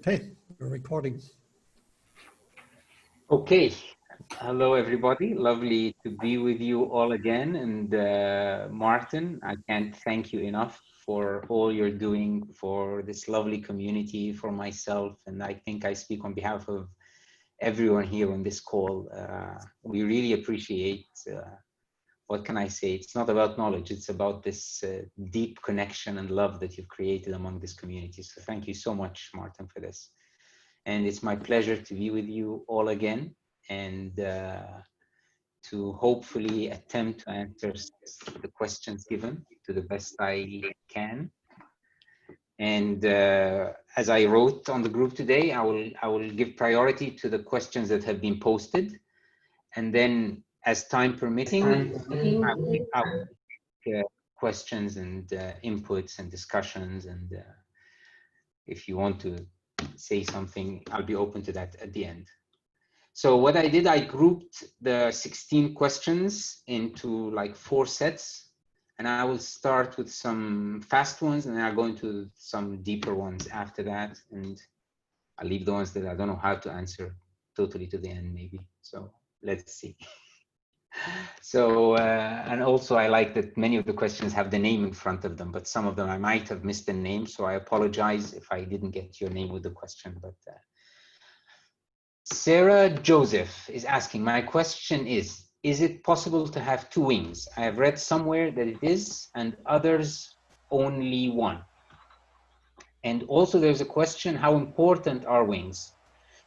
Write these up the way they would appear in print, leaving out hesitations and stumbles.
Okay, we're recording. Okay, hello everybody. Lovely to be with you all again. And Martin, I can't thank you enough for all you're doing for this lovely community, for myself, and I think I speak on behalf of everyone here on this call. We really appreciate, what can I say? It's not about knowledge, it's about this deep connection and love that you've created among this community. So thank you so much, Martin, for this. And it's my pleasure to be with you all again and to hopefully attempt to answer the questions given to the best I can. And as I wrote on the group today, I will give priority to the questions that have been posted. And then as time permitting, I will take questions and inputs and discussions. And if you want to say something, I'll be open to that at the end. So what I did, I grouped the 16 questions into like 4 sets, and I will start with some fast ones, and then I'll go into some deeper ones after that, and I'll leave the ones that I don't know how to answer totally to the end maybe. So let's see. So, and also I like that many of the questions have the name in front of them, but some of them I might have missed the name, so I apologize if I didn't get your name with the question. But Sarah Joseph is asking, my question is it possible to have 2 wings? I have read somewhere that it is, and others only one. And also there's a question, how important are wings?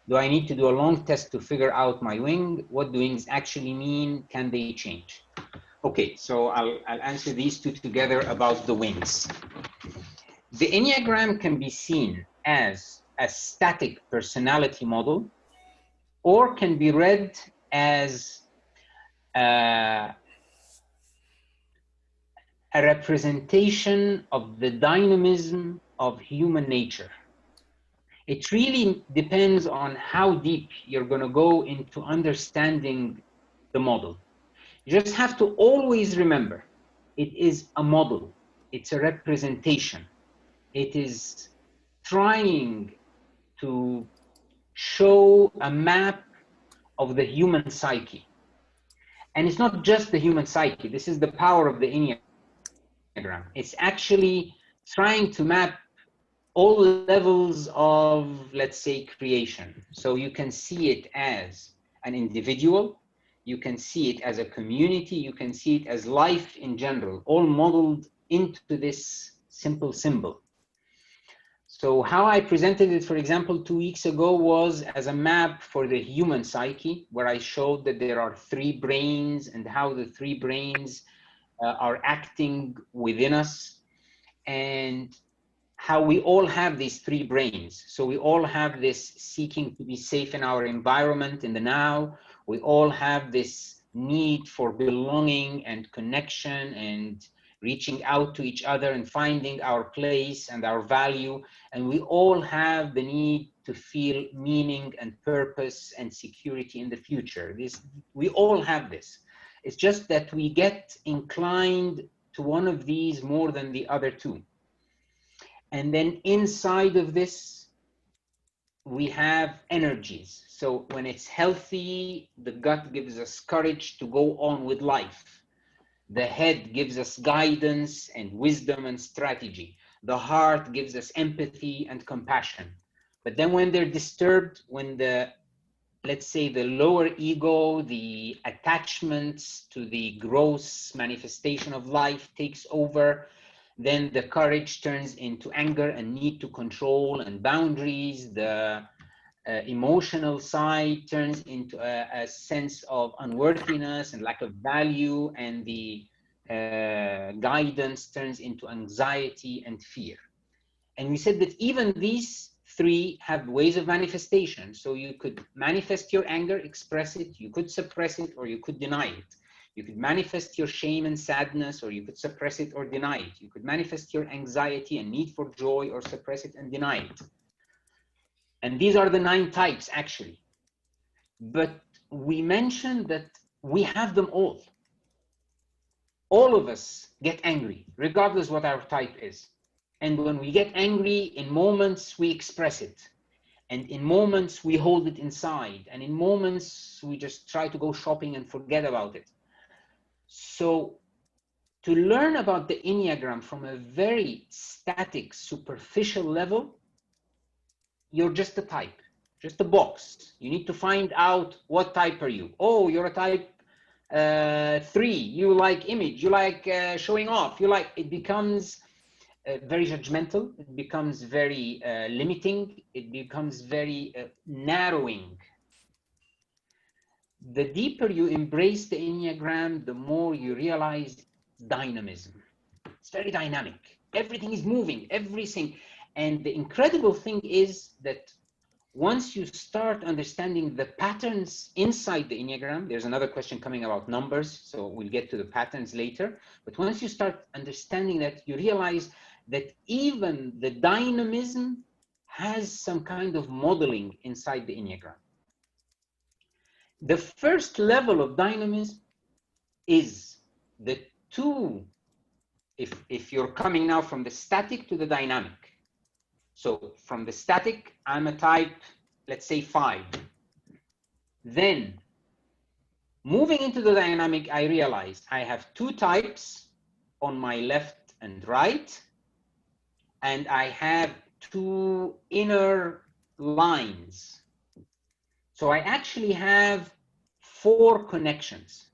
Do I need to do a long test to figure out my wing? What do wings actually mean? Can they change? Okay, so I'll answer these 2 together about the wings. The Enneagram can be seen as a static personality model, or can be read as a representation of the dynamism of human nature. It really depends on how deep you're going to go into understanding the model. You just have to always remember, it is a model, it's a representation. It is trying to show a map of the human psyche. And it's not just the human psyche. This is the power of the Enneagram. It's actually trying to map all levels of, let's say, creation. So you can see it as an individual, you can see it as a community, you can see it as life in general, all modeled into this simple symbol. So how I presented it, for example, 2 weeks ago was as a map for the human psyche, where I showed that there are 3 brains and how the 3 brains are acting within us, and how we all have these 3 brains. So we all have this seeking to be safe in our environment in the now. We all have this need for belonging and connection and reaching out to each other and finding our place and our value. And we all have the need to feel meaning and purpose and security in the future. We all have this. It's just that we get inclined to one of these more than the other 2. And then inside of this, we have energies. So when it's healthy, the gut gives us courage to go on with life. The head gives us guidance and wisdom and strategy. The heart gives us empathy and compassion. But then when they're disturbed, when let's say the lower ego, the attachments to the gross manifestation of life takes over, then the courage turns into anger and need to control and boundaries. The emotional side turns into a sense of unworthiness and lack of value, and the guidance turns into anxiety and fear. And we said that even these 3 have ways of manifestation. So you could manifest your anger, express it, you could suppress it, or you could deny it. You could manifest your shame and sadness, or you could suppress it or deny it. You could manifest your anxiety and need for joy, or suppress it and deny it. And these are the 9 types, actually. But we mentioned that we have them all. All of us get angry, regardless what our type is. And when we get angry in moments, we express it. And in moments, we hold it inside. And in moments, we just try to go shopping and forget about it. So to learn about the Enneagram from a very static, superficial level, you're just a type, just a box. You need to find out what type are you. Oh, you're a type 3. You like image. You like showing off. You like, it becomes very judgmental. It becomes very limiting. It becomes very narrowing. The deeper you embrace the Enneagram, the more you realize dynamism. It's very dynamic. Everything is moving, everything. And the incredible thing is that once you start understanding the patterns inside the Enneagram, there's another question coming about numbers, so we'll get to the patterns later. But once you start understanding that, you realize that even the dynamism has some kind of modeling inside the Enneagram. The first level of dynamism is the two, if you're coming now from the static to the dynamic. So from the static, I'm a type, let's say 5. Then moving into the dynamic, I realize I have 2 types on my left and right, and I have 2 inner lines. So I actually have 4 connections.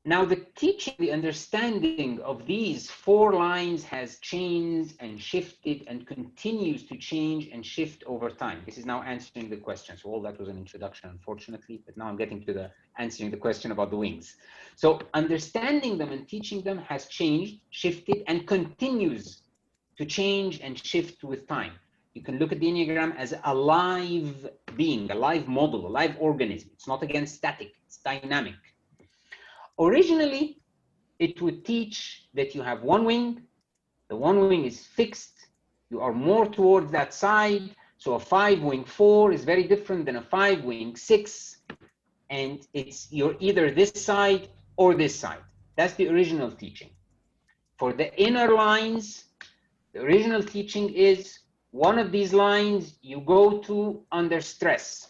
Now the teaching, the understanding of these 4 lines has changed and shifted and continues to change and shift over time. This is now answering the question. So all that was an introduction, unfortunately, but now I'm getting to the answering the question about the wings. So understanding them and teaching them has changed, shifted, and continues to change and shift with time. You can look at the Enneagram as a live being, a live model, a live organism. It's not again static, it's dynamic. Originally, it would teach that you have 1 wing. The 1 wing is fixed. You are more towards that side. So a 5 wing 4 is very different than a 5 wing 6. And you're either this side or this side. That's the original teaching. For the inner lines, the original teaching is one of these lines you go to under stress.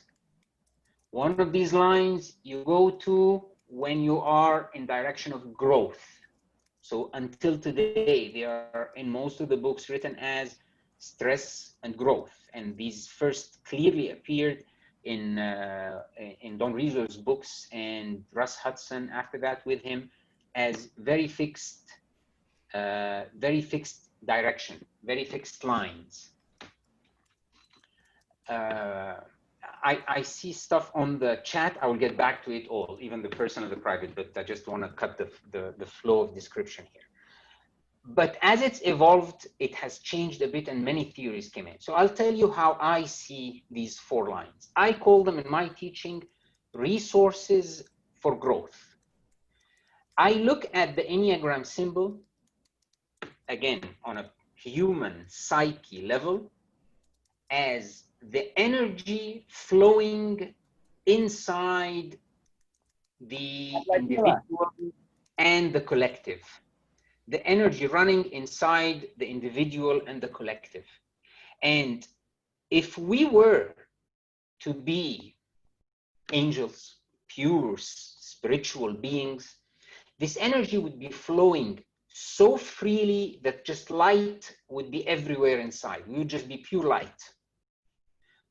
One of these lines you go to when you are in direction of growth. So until today, they are in most of the books written as stress and growth. And these first clearly appeared in Don Reeser's books, and Russ Hudson after that with him, as very fixed direction, very fixed lines. I see stuff on the chat. I will get back to it all, even the personal, the private, but I just want to cut the flow of description here. But as it's evolved, it has changed a bit and many theories came in. So I'll tell you how I see these 4 lines. I call them in my teaching resources for growth. I look at the Enneagram symbol, again, on a human psyche level, as the energy flowing inside the individual and the collective. The energy running inside the individual and the collective. And if we were to be angels, pure spiritual beings, this energy would be flowing so freely that just light would be everywhere inside. We would just be pure light.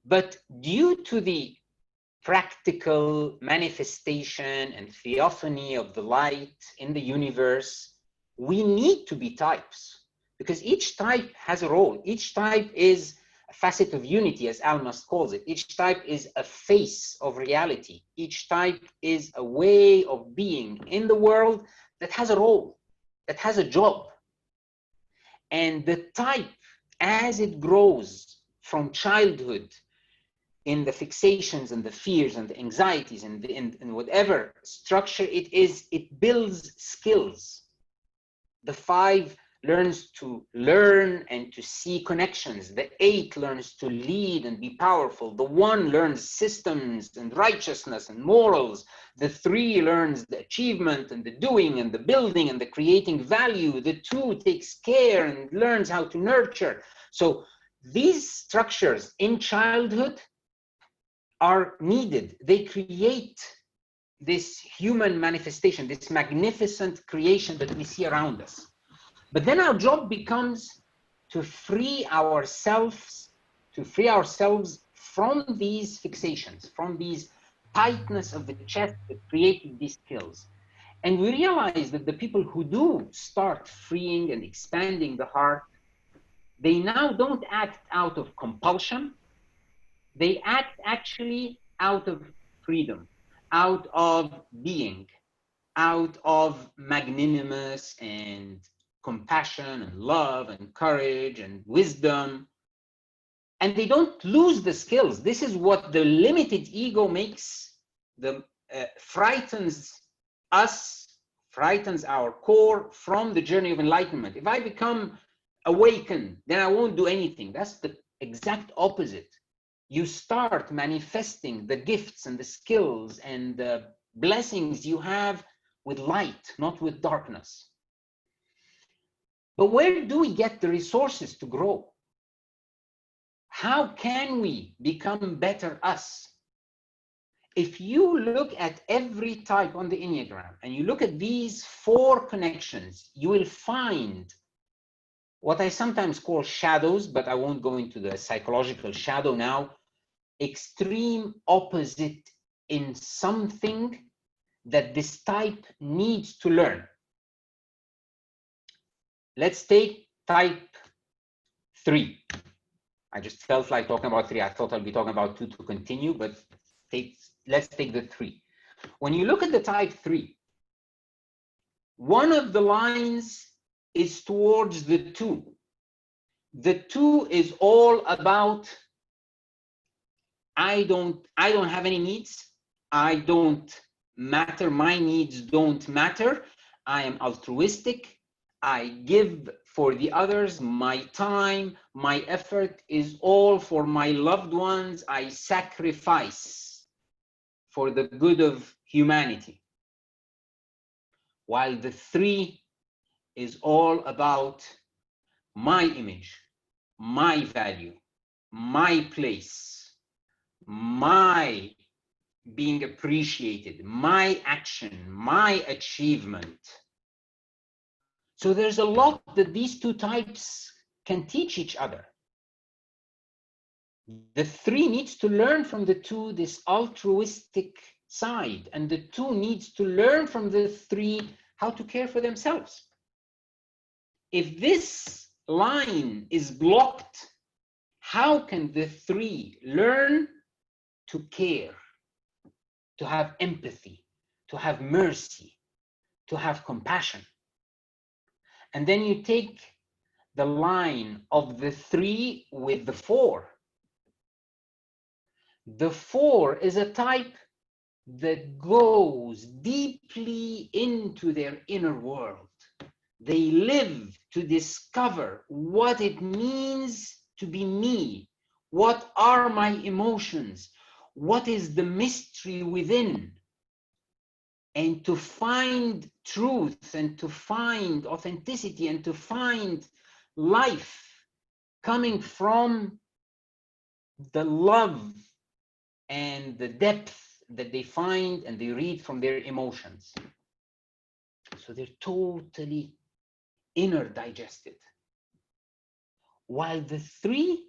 But due to the practical manifestation and theophany of the light in the universe, we need to be types, because each type has a role. Each type is a facet of unity, as Almas calls it. Each type is a face of reality. Each type is a way of being in the world that has a role, that has a job. And the type, as it grows from childhood, in the fixations and the fears and the anxieties and whatever structure it is, it builds skills. The 5 learns to learn and to see connections. The 8 learns to lead and be powerful. The 1 learns systems and righteousness and morals. The 3 learns the achievement and the doing and the building and the creating value. The 2 takes care and learns how to nurture. So These structures in childhood are needed. They create this human manifestation, this magnificent creation that we see around us. But then our job becomes to free ourselves from these fixations, from these tightness of the chest that created these skills. And we realize that the people who do start freeing and expanding the heart, they now don't act out of compulsion. They act actually out of freedom, out of being, out of magnanimous and compassion and love and courage and wisdom. And they don't lose the skills. This is what the limited ego makes, frightens us, frightens our core from the journey of enlightenment. If I become awakened, then I won't do anything. That's the exact opposite. You start manifesting the gifts and the skills and the blessings you have with light, not with darkness. But where do we get the resources to grow? How can we become better us? If you look at every type on the Enneagram and you look at these 4 connections, you will find what I sometimes call shadows, but I won't go into the psychological shadow now, extreme opposite in something that this type needs to learn. Let's take type 3. I just felt like talking about 3. I thought I'll be talking about 2 to continue, but let's take the 3. When you look at the type 3, one of the lines is towards the 2. The 2 is all about I don't have any needs. I don't matter. My needs don't matter. I am altruistic. I give for the others. My time, my effort is all for my loved ones. I sacrifice for the good of humanity. While the 3 is all about my image, my value, my place, my being appreciated, my action, my achievement. So there's a lot that these 2 types can teach each other. The 3 needs to learn from the 2 this altruistic side, and the 2 needs to learn from the 3 how to care for themselves. If this line is blocked, how can the 3 learn to care, to have empathy, to have mercy, to have compassion? And then you take the line of the 3 with the 4. The 4 is a type that goes deeply into their inner world. They live to discover what it means to be me. What are my emotions? What is the mystery within? And to find truth and to find authenticity and to find life coming from the love and the depth that they find and they read from their emotions. So they're totally inner digested. While the 3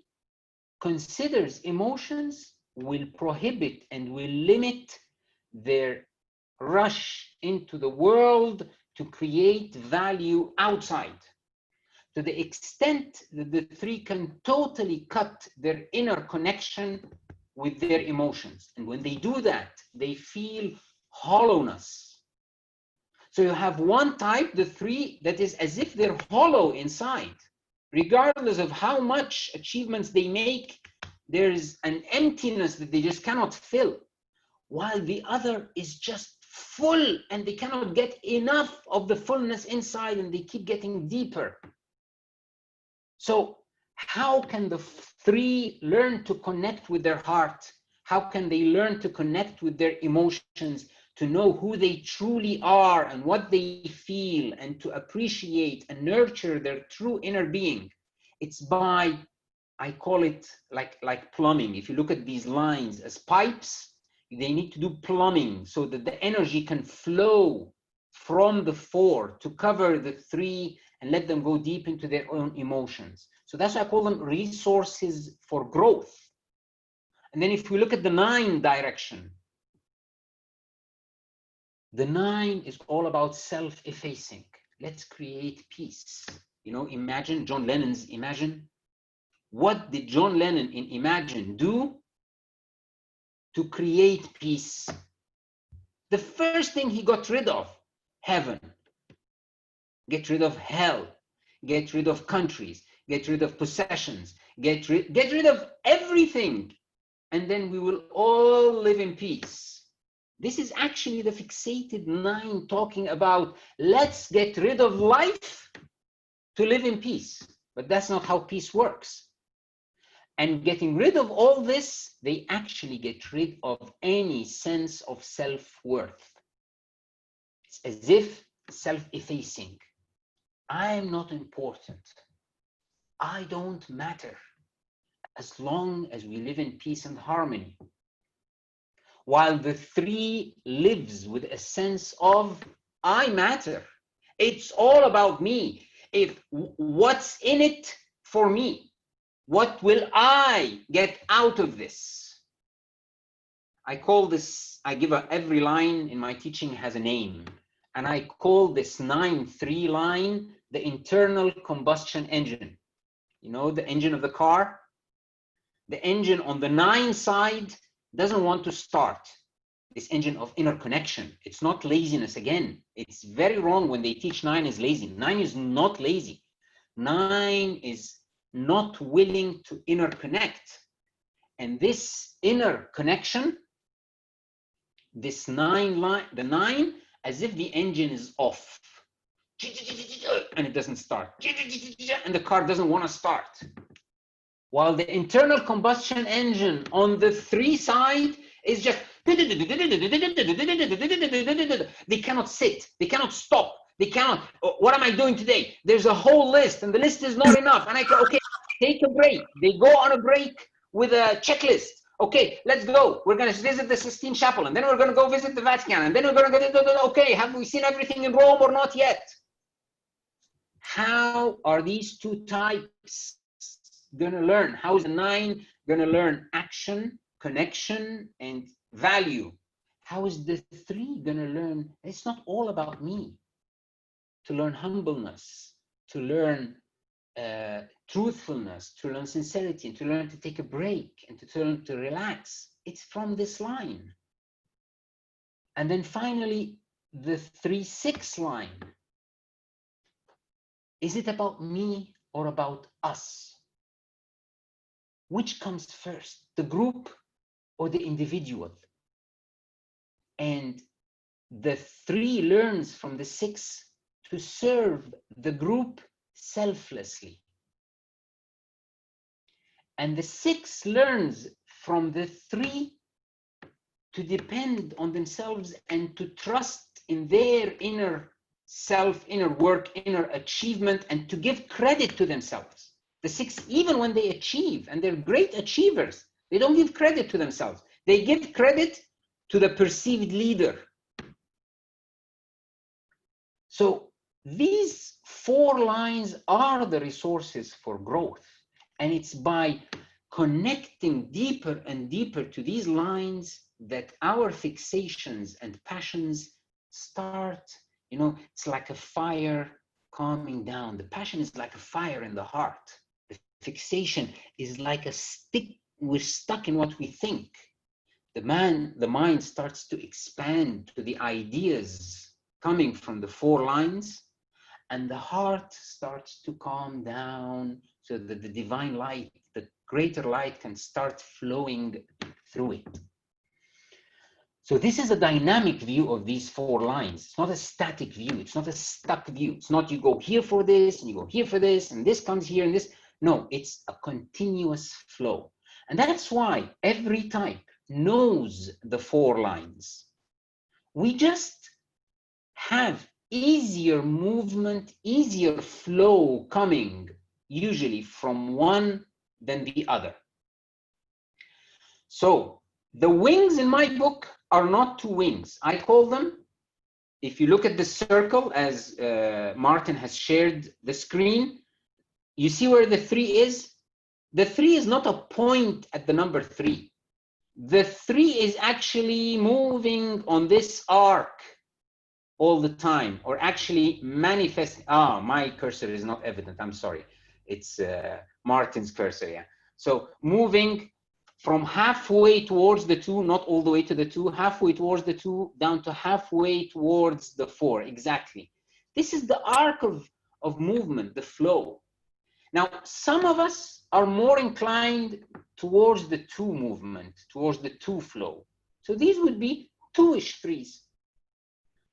considers emotions, will prohibit and will limit their rush into the world to create value outside, to the extent that the 3 can totally cut their inner connection with their emotions. And when they do that, they feel hollowness. So you have one type, the 3, that is as if they're hollow inside. Regardless of how much achievements they make, there's an emptiness that they just cannot fill. While the other is just full and they cannot get enough of the fullness inside and they keep getting deeper. So how can the 3 learn to connect with their heart? How can they learn to connect with their emotions, to know who they truly are and what they feel, and to appreciate and nurture their true inner being? It's by I call it like plumbing. If you look at these lines as pipes, they need to do plumbing so that the energy can flow from the 4 to cover the 3 and let them go deep into their own emotions. So that's why I call them resources for growth. And then if we look at the 9 direction, the 9 is all about self-effacing. Let's create peace. You know, imagine John Lennon's Imagine. What did John Lennon in Imagine do to create peace? The first thing he got rid of, heaven. Get rid of hell. Get rid of countries. Get rid of possessions. Get rid of everything. And then we will all live in peace. This is actually the fixated 9 talking about, let's get rid of life to live in peace. But that's not how peace works. And getting rid of all this, they actually get rid of any sense of self-worth. It's as if self-effacing. I am not important. I don't matter. As long as we live in peace and harmony. While the 3 lives with a sense of I matter. It's all about me. What's in it for me? What will I get out of this? I call this, I give every line in my teaching has a name. And I call this 9-3 line the internal combustion engine. You know, the engine of the car? The engine on the 9 side doesn't want to start. This engine of inner connection. It's not laziness again. It's very wrong when they teach 9 is lazy. 9 is not lazy. 9 is not willing to interconnect. And this inner connection, this 9 line, the 9, as if the engine is off. And it doesn't start. And the car doesn't want to start. While the internal combustion engine on the 3 side is just, they cannot sit, they cannot stop, they cannot, what am I doing today? There's a whole list and the list is not enough. And I go, okay, take a break. They go on a break with a checklist. Okay, let's go. We're going to visit the Sistine Chapel and then we're going to go visit the Vatican and then we're going to go, okay, have we seen everything in Rome or not yet? How are these 2 types going to learn? How is the 9 going to learn action, connection, and value? How is the 3 going to learn? It's not all about me. To learn humbleness, to learn truthfulness, to learn sincerity, to learn to take a break, and to learn to relax. It's from this line. And then finally, the 3-6 line. Is it about me or about us? Which comes first, the group or the individual? And the 3 learns from the 6 to serve the group selflessly. And the 6 learns from the 3 to depend on themselves and to trust in their inner self, inner work, inner achievement, and to give credit to themselves. The 6, even when they achieve, and they're great achievers, they don't give credit to themselves. They give credit to the perceived leader. So these 4 lines are the resources for growth. And it's by connecting deeper and deeper to these lines that our fixations and passions start, you know, it's like a fire calming down. The passion is like a fire in the heart. The fixation is like a stick. We're stuck in what we think. The mind starts to expand to the ideas coming from the 4 lines, and the heart starts to calm down so that the divine light, the greater light, can start flowing through it. So this is a dynamic view of these 4 lines. It's not a static view. It's not a stuck view. It's not you go here for this and you go here for this and this comes here and this. No, it's a continuous flow. And that's why every type knows the 4 lines. We just have easier movement, easier flow coming usually from one than the other. So the wings in my book are not two wings. I call them, if you look at the circle as Martin has shared the screen, you see where the 3 is? The 3 is not a point at the number 3. The 3 is actually moving on this arc all the time, or actually manifest. My cursor is not evident, I'm sorry. It's Martin's cursor, yeah. So moving from halfway towards the 2, not all the way to the 2, halfway towards the 2, down to halfway towards the 4, exactly. This is the arc of movement, the flow. Now, some of us are more inclined towards the 2 movement, towards the 2 flow. So these would be 2-ish 3s.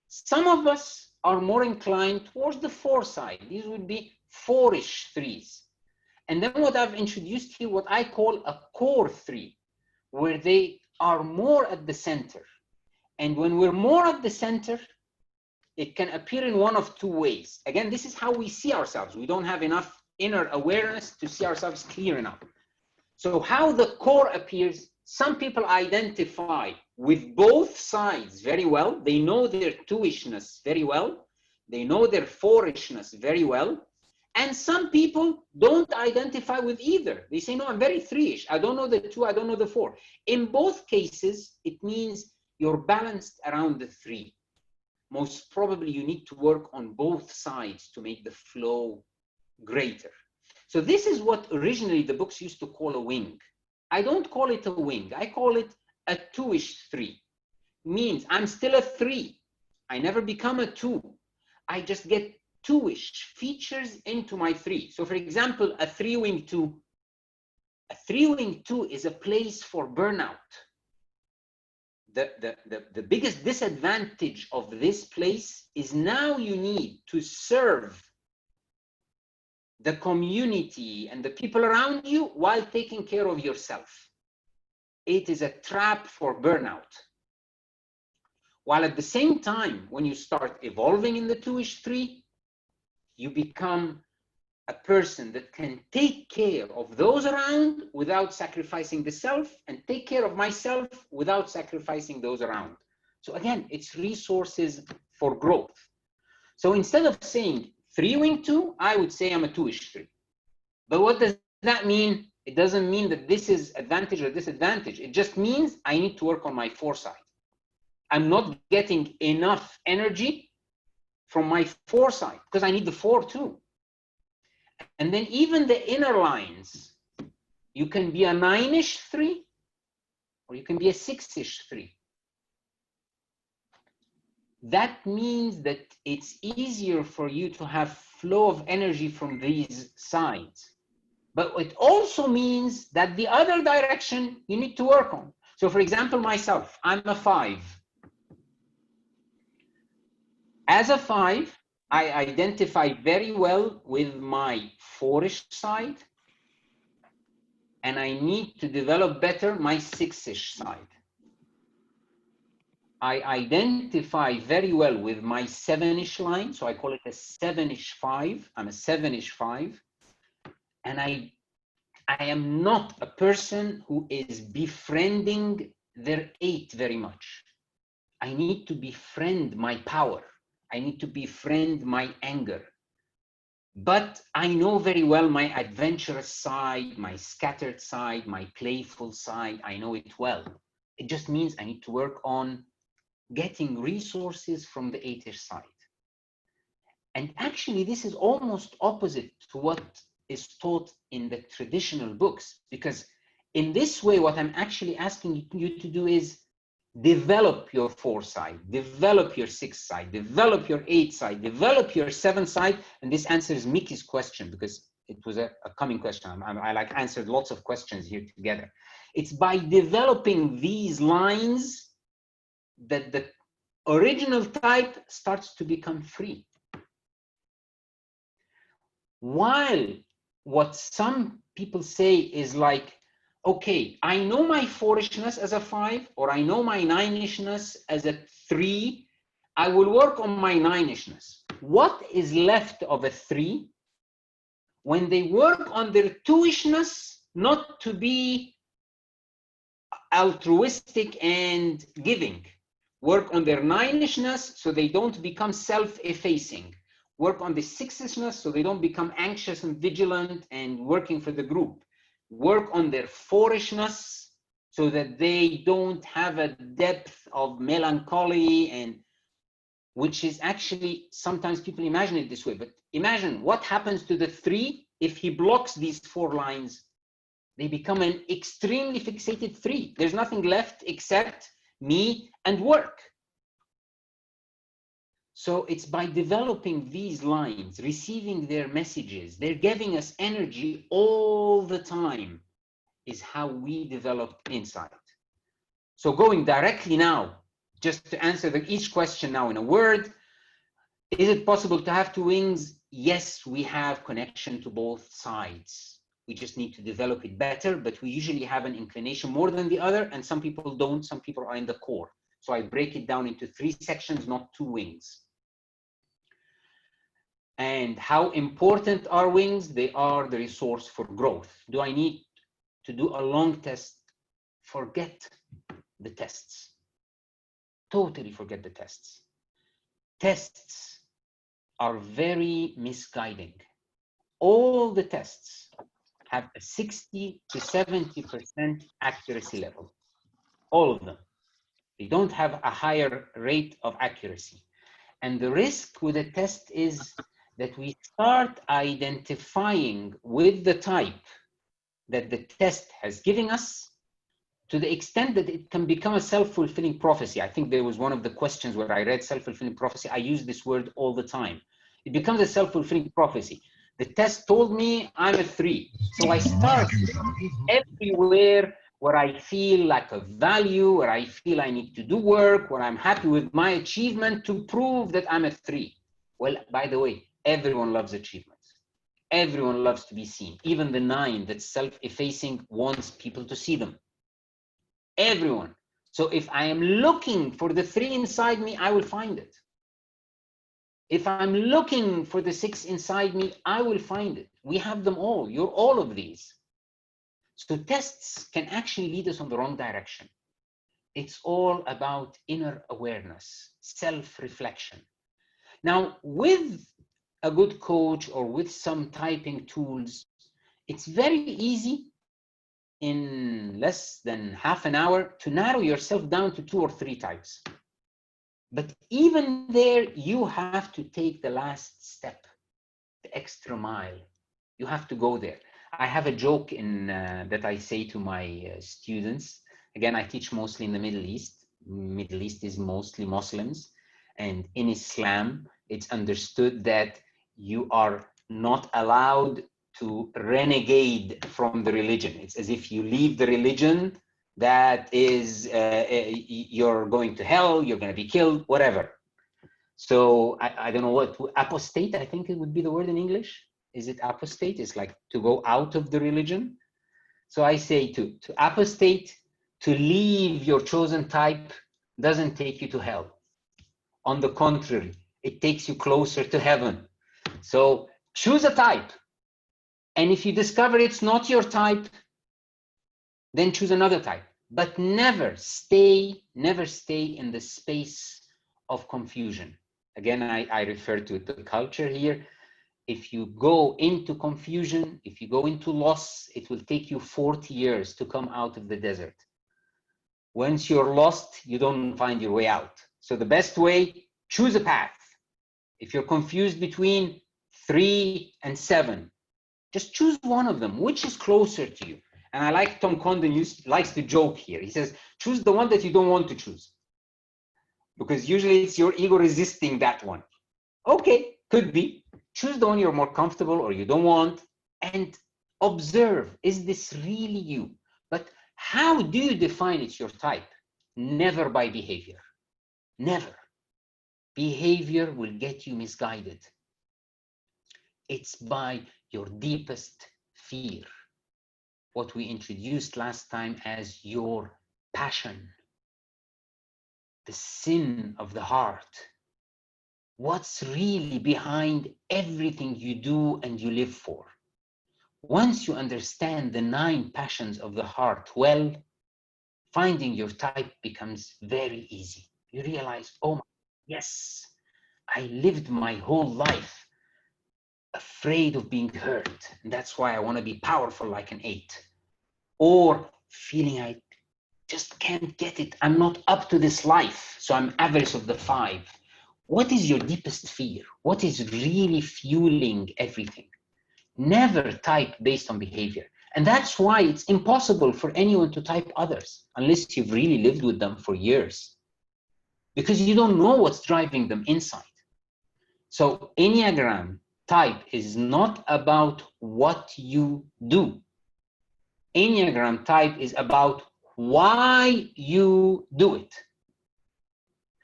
Some of us are more inclined towards the 4 side. These would be 4-ish 3s. And then what I've introduced here, what I call a core 3, where they are more at the center. And when we're more at the center, it can appear in one of 2 ways. Again, this is how we see ourselves. We don't have enough inner awareness to see ourselves clear enough. So how the core appears, some people identify with both sides very well. They know their 2-ishness very well. They know their 4-ishness very well. And some people don't identify with either. They say, no, I'm very 3-ish. I don't know the 2, I don't know the 4. In both cases, it means you're balanced around the 3. Most probably you need to work on both sides to make the flow greater. So this is what originally the books used to call a wing. I don't call it a wing. I call it a 2-ish 3. Means I'm still a 3. I never become a 2. I just get 2-ish features into my 3. So for example, a 3-wing 2. A 3-wing 2 is a place for burnout. The biggest disadvantage of this place is now you need to serve the community and the people around you while taking care of yourself. It is a trap for burnout. While at the same time, when you start evolving in the 2-ish 3, you become a person that can take care of those around without sacrificing the self, and take care of myself without sacrificing those around. So again, it's resources for growth. So instead of saying 3-wing 2, I would say I'm a 2-ish 3. But what does that mean? It doesn't mean that this is advantage or disadvantage. It just means I need to work on my 4 side. I'm not getting enough energy from my 4 side because I need the 4 too. And then even the inner lines, you can be a 9-ish 3 or you can be a 6-ish 3. That means that it's easier for you to have flow of energy from these sides. But it also means that the other direction you need to work on. So for example, myself, I'm a 5. As a 5, I identify very well with my 4-ish side, and I need to develop better my 6-ish side. I identify very well with my 7-ish line, so I call it a 7-ish 5. I'm a 7-ish 5, and I am not a person who is befriending their 8 very much. I need to befriend my power. I need to befriend my anger. But I know very well my adventurous side, my scattered side, my playful side. I know it well. It just means I need to work on getting resources from the 8-ish side. And actually, this is almost opposite to what is taught in the traditional books, because in this way, what I'm actually asking you to do is develop your 4 side, develop your 6 side, develop your 8 side, develop your 7 side. And this answers Mickey's question because it was a coming question. I like answered lots of questions here together. It's by developing these lines that the original type starts to become free. While what some people say is like, okay, I know my 4-ishness as a 5, or I know my 9-ishness as a 3. I will work on my 9-ishness. What is left of a 3? When they work on their 2-ishness, not to be altruistic and giving. Work on their nineishness so they don't become self-effacing. Work on the sixishness so they don't become anxious and vigilant and working for the group. Work on their fourishness so that they don't have a depth of melancholy, and which is actually, sometimes people imagine it this way, but imagine what happens to the 3 if he blocks these 4 lines. They become an extremely fixated 3. There's nothing left except me and work. So it's by developing these lines, receiving their messages, they're giving us energy all the time, is how we develop insight. So going directly now, just to answer each question now in a word, is it possible to have 2 wings? Yes, we have connection to both sides. We just need to develop it better, but we usually have an inclination more than the other, and some people don't. Some people are in the core. So I break it down into 3 sections, not 2 wings. And how important are wings? They are the resource for growth. Do I need to do a long test? Forget the tests. Totally forget the tests. Tests are very misguiding. All the tests have a 60 to 70% accuracy level. All of them. They don't have a higher rate of accuracy. And the risk with a test is that we start identifying with the type that the test has given us, to the extent that it can become a self-fulfilling prophecy. I think there was one of the questions where I read self-fulfilling prophecy. I use this word all the time. It becomes a self-fulfilling prophecy. The test told me I'm a 3. So I start everywhere where I feel like a value, where I feel I need to do work, where I'm happy with my achievement to prove that I'm a 3. Well, by the way, everyone loves achievements. Everyone loves to be seen. Even the 9 that's self-effacing wants people to see them. Everyone. So if I am looking for the 3 inside me, I will find it. If I'm looking for the 6 inside me, I will find it. We have them all. You're all of these. So tests can actually lead us on the wrong direction. It's all about inner awareness, self-reflection. Now, with a good coach or with some typing tools, it's very easy in less than half an hour to narrow yourself down to 2 or 3 types. But even there, you have to take the last step, the extra mile. You have to go there. I have a joke that I say to my students. Again, I teach mostly in the Middle East. Middle East is mostly Muslims. And in Islam, it's understood that you are not allowed to renegade from the religion. It's as if you leave the religion, that is, you're going to hell, you're going to be killed, whatever. So I don't know what, apostate, I think it would be the word in English. Is it apostate? It's like to go out of the religion. So I say to apostate, to leave your chosen type doesn't take you to hell. On the contrary, it takes you closer to heaven. So choose a type. And if you discover it's not your type, then choose another type. But never stay in the space of confusion. Again, I refer to the culture here. If you go into confusion, if you go into loss, it will take you 40 years to come out of the desert. Once you're lost, you don't find your way out. So the best way, choose a path. If you're confused between 3 and 7, just choose one of them. Which is closer to you? And I like Tom Condon likes to joke here. He says, choose the one that you don't want to choose. Because usually it's your ego resisting that one. Okay, could be. Choose the one you're more comfortable or you don't want, and observe, is this really you? But how do you define it's your type? Never by behavior. Never. Behavior will get you misguided. It's by your deepest fear. What we introduced last time as your passion. The sin of the heart. What's really behind everything you do and you live for? Once you understand the 9 passions of the heart well, finding your type becomes very easy. You realize, oh, yes, I lived my whole life afraid of being hurt. And that's why I want to be powerful like an 8. Or feeling I just can't get it. I'm not up to this life. So I'm average of the 5. What is your deepest fear? What is really fueling everything? Never type based on behavior. And that's why it's impossible for anyone to type others unless you've really lived with them for years, because you don't know what's driving them inside. So Enneagram type is not about what you do. Enneagram type is about why you do it.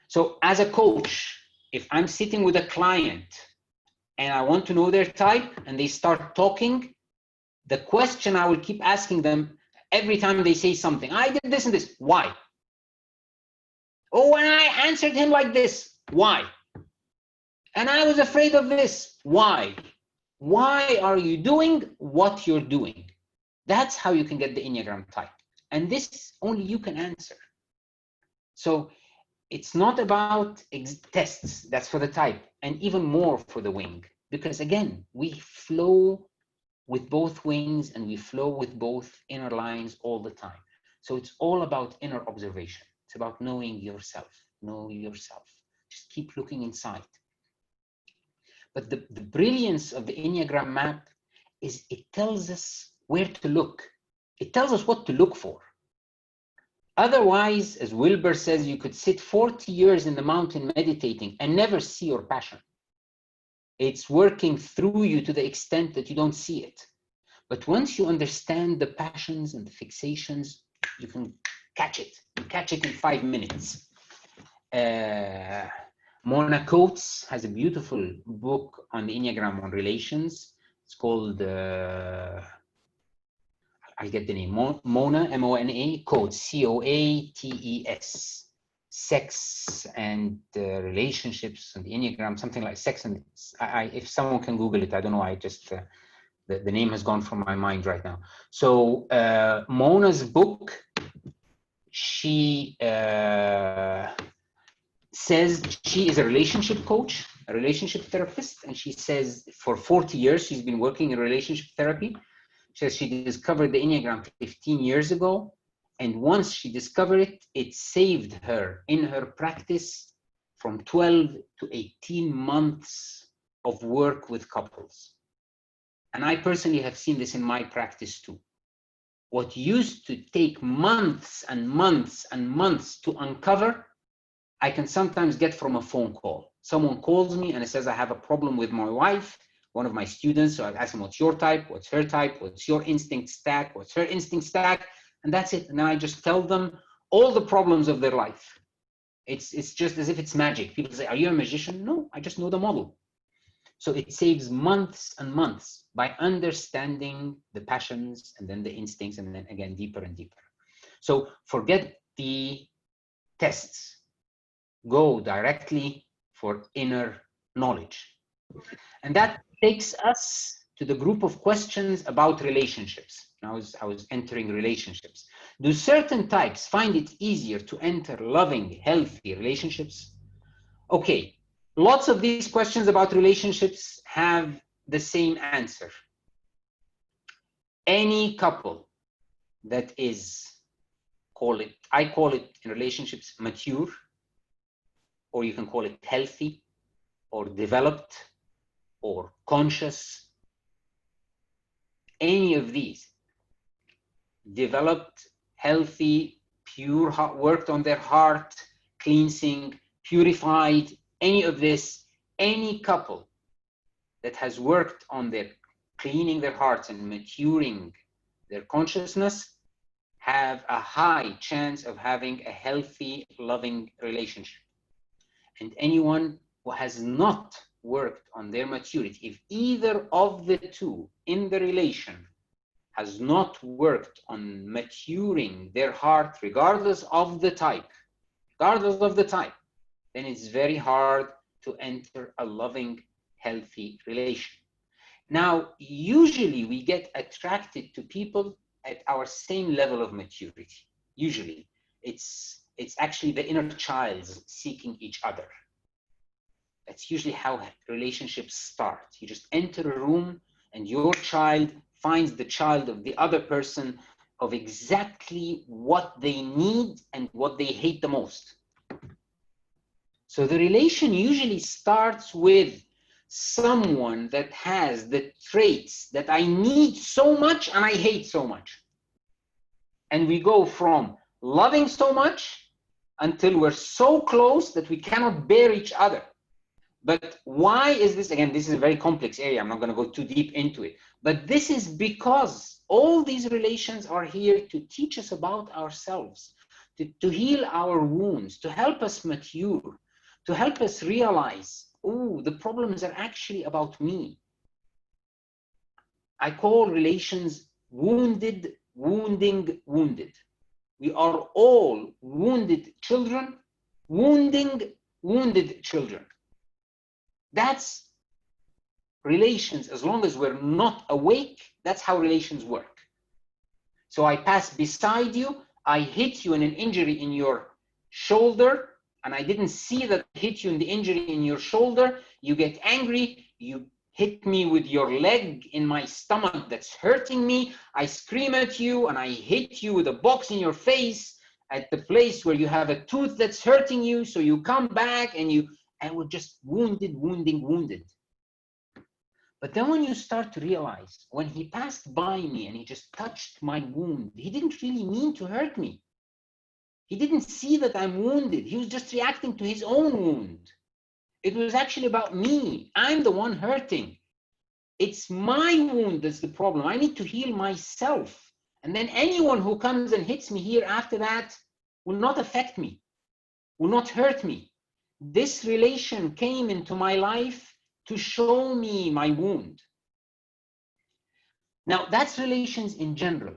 So as a coach, if I'm sitting with a client and I want to know their type and they start talking, the question I will keep asking them every time they say something, I did this and this, why? Oh, and I answered him like this, why? And I was afraid of this, why? Why are you doing what you're doing? That's how you can get the Enneagram type. And this only you can answer. So it's not about tests, that's for the type, and even more for the wing. Because again, we flow with both wings and we flow with both inner lines all the time. So it's all about inner observation. It's about knowing yourself. Know yourself. Just keep looking inside. But the brilliance of the Enneagram map is it tells us where to look. It tells us what to look for. Otherwise, as Wilber says, you could sit 40 years in the mountain meditating and never see your passion. It's working through you to the extent that you don't see it. But once you understand the passions and the fixations, you can catch it. You catch it in 5 minutes. Mona Coates has a beautiful book on the Enneagram on relations. It's called, I get the name, Mona, M-O-N-A, Coates, C-O-A-T-E-S. Sex and relationships and the Enneagram, something like sex. And if someone can Google it, I don't know, I just, the name has gone from my mind right now. So Mona's book, she says she is a relationship coach, a relationship therapist, and she says for 40 years she's been working in relationship therapy. She says she discovered the Enneagram 15 years ago, and once she discovered it, it saved her in her practice from 12 to 18 months of work with couples. And I personally have seen this in my practice too. What used to take months and months and months to uncover, I can sometimes get from a phone call. Someone calls me and it says, I have a problem with my wife, one of my students. So I ask them, what's your type? What's her type? What's your instinct stack? What's her instinct stack? And that's it. And then I just tell them all the problems of their life. It's just as if it's magic. People say, are you a magician? No, I just know the model. So it saves months and months by understanding the passions and then the instincts, and then again, deeper and deeper. So forget the tests. Go directly for inner knowledge. And that takes us to the group of questions about relationships. I was entering relationships. Do certain types find it easier to enter loving, healthy relationships? Okay, lots of these questions about relationships have the same answer. Any couple that is, I call it in relationships mature, or you can call it healthy, or developed, or conscious. Any of these, developed, healthy, pure, worked on their heart, cleansing, purified, any of this, any couple that has worked on their cleaning their hearts and maturing their consciousness have a high chance of having a healthy, loving relationship. And anyone who has not worked on their maturity, if either of the two in the relation has not worked on maturing their heart, regardless of the type, then it's very hard to enter a loving, healthy relation. Now, usually we get attracted to people at our same level of maturity. Usually, it's actually the inner child seeking each other. That's usually how relationships start. You just enter a room and your child finds the child of the other person of exactly what they need and what they hate the most. So the relation usually starts with someone that has the traits that I need so much and I hate so much. And we go from loving so much until we're so close that we cannot bear each other. But why is this? Again, this is a very complex area. I'm not going to go too deep into it. But this is because all these relations are here to teach us about ourselves, to heal our wounds, to help us mature, to help us realize, oh, the problems are actually about me. I call relations wounded, wounding, wounded. We are all wounded children, wounding, wounded children. That's relations. As long as we're not awake, that's how relations work. So I pass beside you, I hit you in an injury in your shoulder, and I didn't see that I hit you in the injury in your shoulder. You get angry, you hit me with your leg in my stomach that's hurting me. I scream at you and I hit you with a box in your face at the place where you have a tooth that's hurting you. So you come back and we're just wounded, wounding, wounded. But then when you start to realize, when he passed by me and he just touched my wound, he didn't really mean to hurt me. He didn't see that I'm wounded. He was just reacting to his own wound. It was actually about me. I'm the one hurting. It's my wound that's the problem. I need to heal myself. And then anyone who comes and hits me here after that will not affect me, will not hurt me. This relation came into my life to show me my wound. Now, that's relations in general.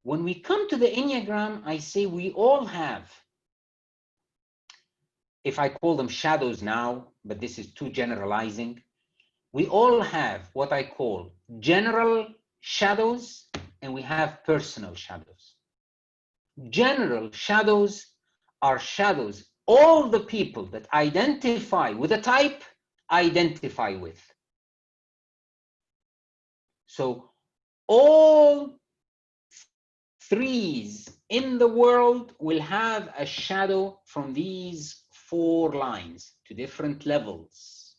When we come to the Enneagram, I say we all have, if I call them shadows now, but this is too generalizing, we all have what I call general shadows and we have personal shadows. General shadows are shadows all the people that identify with a type identify with. So all threes in the world will have a shadow from these 4 lines to different levels,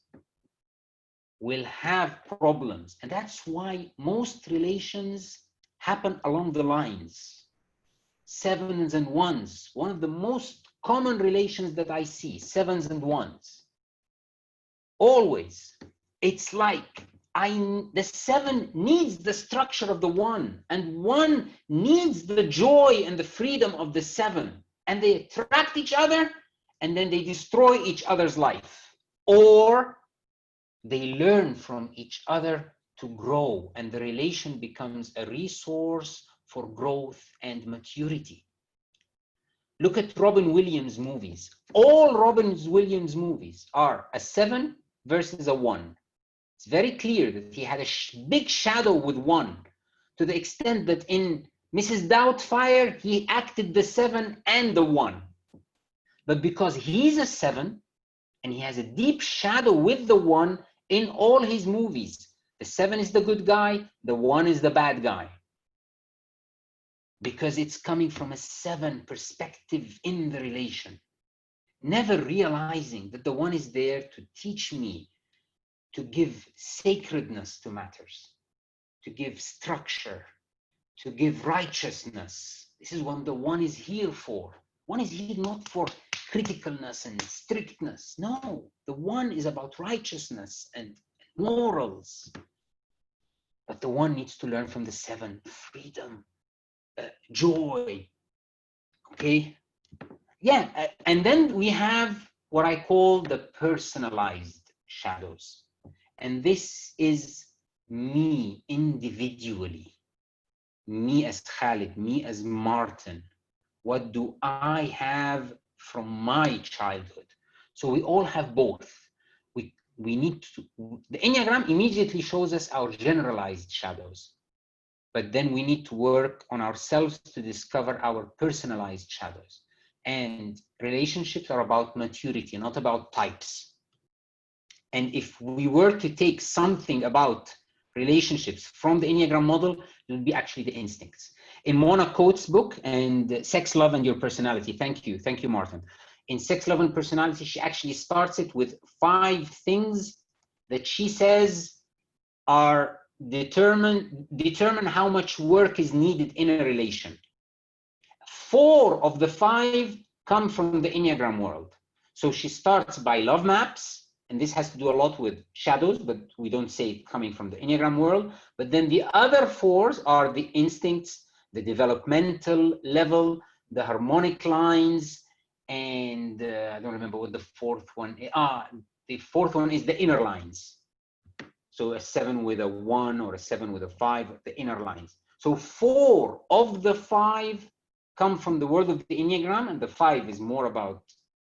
will have problems. And that's why most relations happen along the lines. 7s and 1s, one of the most common relations that I see, 7s and 1s. Always, it's like the 7 needs the structure of the 1, and 1 needs the joy and the freedom of the 7, and they attract each other, and then they destroy each other's life, or they learn from each other to grow, and the relation becomes a resource for growth and maturity. Look at Robin Williams movies. All Robin Williams movies are a 7 versus a 1. It's very clear that he had a big shadow with 1, to the extent that in Mrs. Doubtfire, he acted the 7 and the 1. But because he's a 7, and he has a deep shadow with the 1 in all his movies, the 7 is the good guy, the 1 is the bad guy. Because it's coming from a 7 perspective in the relation. Never realizing that the 1 is there to teach me to give sacredness to matters, to give structure, to give righteousness. This is what the 1 is here for. 1 is here not for criticalness and strictness. No, the 1 is about righteousness and morals. But the 1 needs to learn from the 7, freedom, joy. Okay? Yeah, and then we have what I call the personalized shadows. And this is me individually, me as Khaled, me as Martin. What do I have from my childhood? So we all have both. we need to, the Enneagram immediately shows us our generalized shadows, but then we need to work on ourselves to discover our personalized shadows. And relationships are about maturity, not about types. And if we were to take something about relationships from the Enneagram model, it would be actually the instincts. In Mona Coates' book, and Sex, Love, and Your Personality, thank you, Martin. In Sex, Love, and Personality, she actually starts it with 5 things that she says are determine how much work is needed in a relation. 4 of the 5 come from the Enneagram world. So she starts by love maps, and this has to do a lot with shadows, but we don't say it coming from the Enneagram world. But then the other 4 are the instincts, the developmental level, the harmonic lines, and I don't remember what the 4th one is. The 4th one is the inner lines. So a 7 with a 1 or a 7 with a 5, the inner lines. So 4 of the 5 come from the world of the Enneagram, and the 5 is more about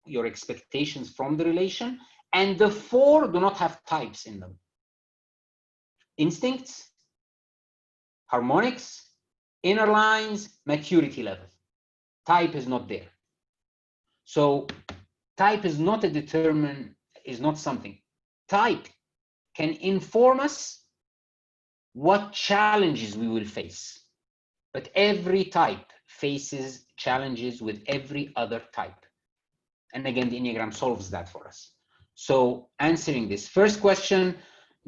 your expectations from the relation, and the 4 do not have types in them. Instincts, harmonics, inner lines, maturity level. Type is not there. So type is not something. Type can inform us what challenges we will face. But every type faces challenges with every other type. And again, the Enneagram solves that for us. So answering this first question,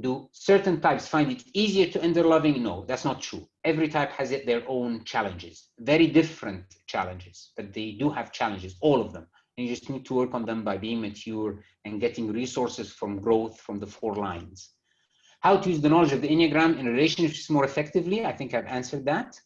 do certain types find it easier to enter loving? No, that's not true. Every type has their own challenges, very different challenges, but they do have challenges, all of them. And you just need to work on them by being mature and getting resources from growth from the 4 lines. How to use the knowledge of the Enneagram in relationships more effectively? I think I've answered that.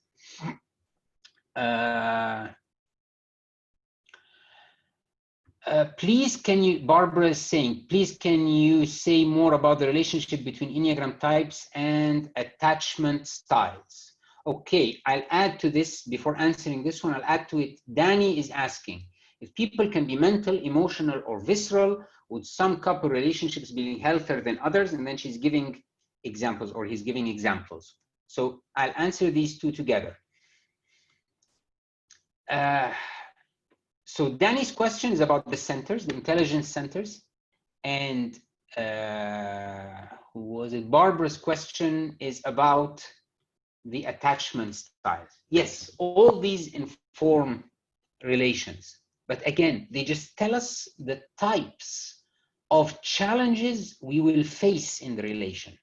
Please, can you, Barbara is saying, please can you say more about the relationship between Enneagram types and attachment styles? Okay, I'll add to this, before answering this one, I'll add to it. Danny is asking, if people can be mental, emotional, or visceral, would some couple relationships be healthier than others? And then she's giving examples, or he's giving examples. So I'll answer these 2 together. So Danny's question is about the centers, the intelligence centers, and who was it? Barbara's question is about the attachment styles. Yes, all these inform relations, but again, they just tell us the types of challenges we will face in the relation.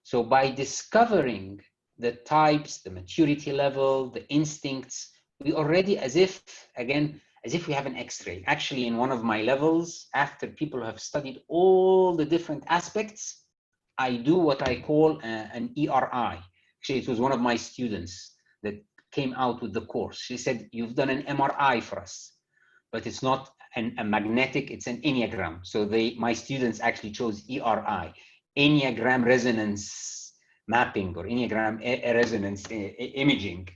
So by discovering the types, the maturity level, the instincts, we already, as if we have an X-ray. Actually, in one of my levels, after people have studied all the different aspects, I do what I call an ERI. Actually, it was one of my students that came out with the course. She said, you've done an MRI for us, but it's not a magnetic, it's an Enneagram. So my students actually chose ERI, Enneagram resonance mapping, or Enneagram resonance imaging,